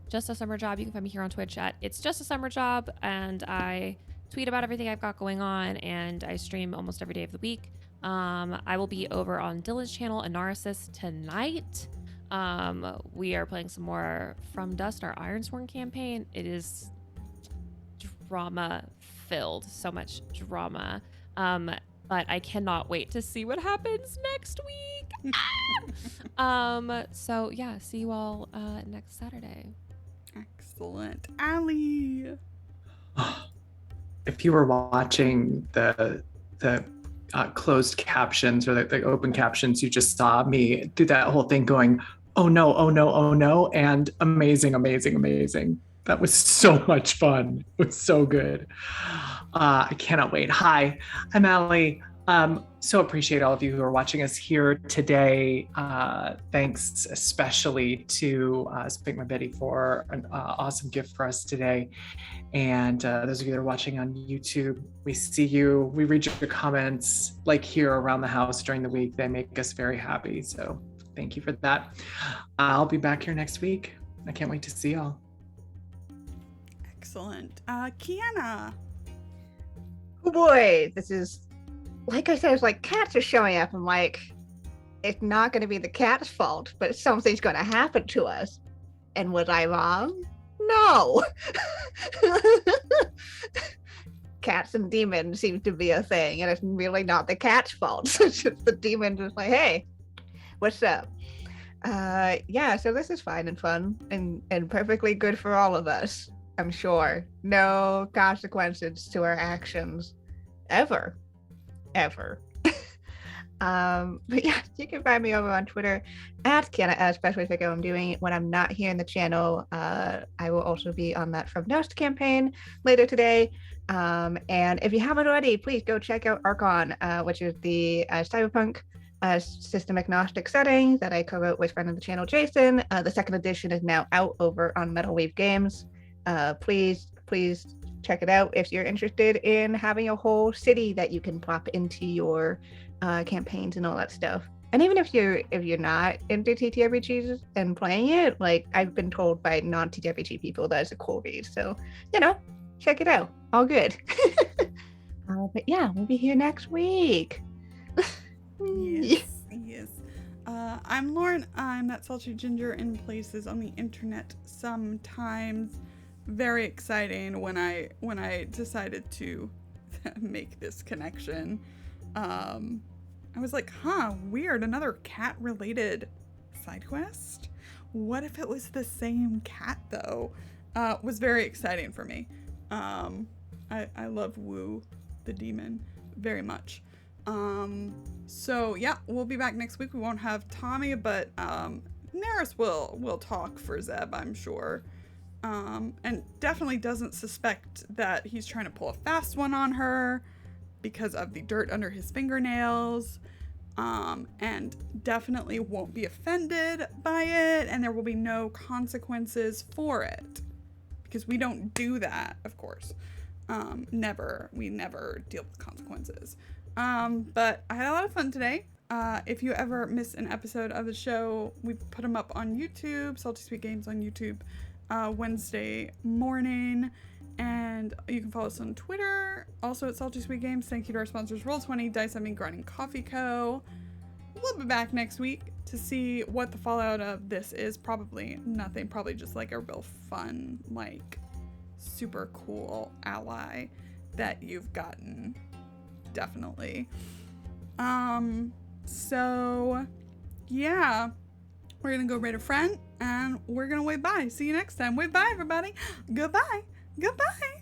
Just a Summer Job. You can find me here on Twitch at It's Just a Summer Job, and I tweet about everything I've got going on, and I stream almost every day of the week. I will be over on Dylan's channel, Anaris, tonight. We are playing some more From Dust, our Ironsworn campaign. It is drama filled, so much drama. But I cannot wait to see what happens next week. So yeah, see you all next Saturday. Excellent. Allie. If you were watching the closed captions or the open captions, you just saw me do that whole thing going, oh no, oh no, oh no, and amazing. That was so much fun. It was so good. I cannot wait. Hi, I'm Allie. So appreciate all of you who are watching us here today. Thanks especially to Spank My Betty for an awesome gift for us today. And those of you that are watching on YouTube, we see you. We read your comments like here around the house during the week. They make us very happy. So thank you for that. I'll be back here next week. I can't wait to see y'all. Excellent. Kienna. Oh boy, this is, like I said, it's like cats are showing up. I'm like, it's not going to be the cat's fault, but something's going to happen to us. And was I wrong? No. Cats and demons seem to be a thing, and it's really not the cat's fault. It's just the demon just like, hey, what's up? Yeah, so this is fine and fun and perfectly good for all of us, I'm sure. No consequences to our actions ever. But yeah, you can find me over on Twitter at Kienna, especially if I go I'm doing when I'm not here in the channel. I will also be on that From Dust campaign later today. And if you haven't already, please go check out Archon, which is the cyberpunk system agnostic setting that I co-wrote with friend of the channel, Jason. The second edition is now out over on Metal Wave Games. Please check it out if you're interested in having a whole city that you can plop into your campaigns and all that stuff. And even if you're not into TTRPGs and playing it, like I've been told by non-TTRPG people that it's a cool read. So, check it out. All good. But yeah, we'll be here next week. Yes. I'm Lauren. I'm that salty ginger in places on the internet sometimes. Very exciting when I decided to make this connection. I was like, weird, another cat-related side quest? What if it was the same cat, though? Was very exciting for me. I love Wu, the demon, very much. So yeah, we'll be back next week. We won't have Tommy, but Naris will talk for Zeb, I'm sure. And definitely doesn't suspect that he's trying to pull a fast one on her because of the dirt under his fingernails, and definitely won't be offended by it, and there will be no consequences for it because we don't do that, of course. We never deal with consequences. But I had a lot of fun today. If you ever miss an episode of the show, we put them up on YouTube, Salty Sweet Games on YouTube, Wednesday morning. And you can follow us on Twitter, also at Salty Sweet Games. Thank you to our sponsors, Roll20, Dice Grinding Coffee Co. we'll be back next week to see what the fallout of this is. Probably nothing. Probably just like a real fun, like super cool ally that you've gotten. Definitely. So yeah, we're gonna go raid a friend and we're gonna wave bye. See you next time. Wave bye, everybody. Goodbye. Goodbye.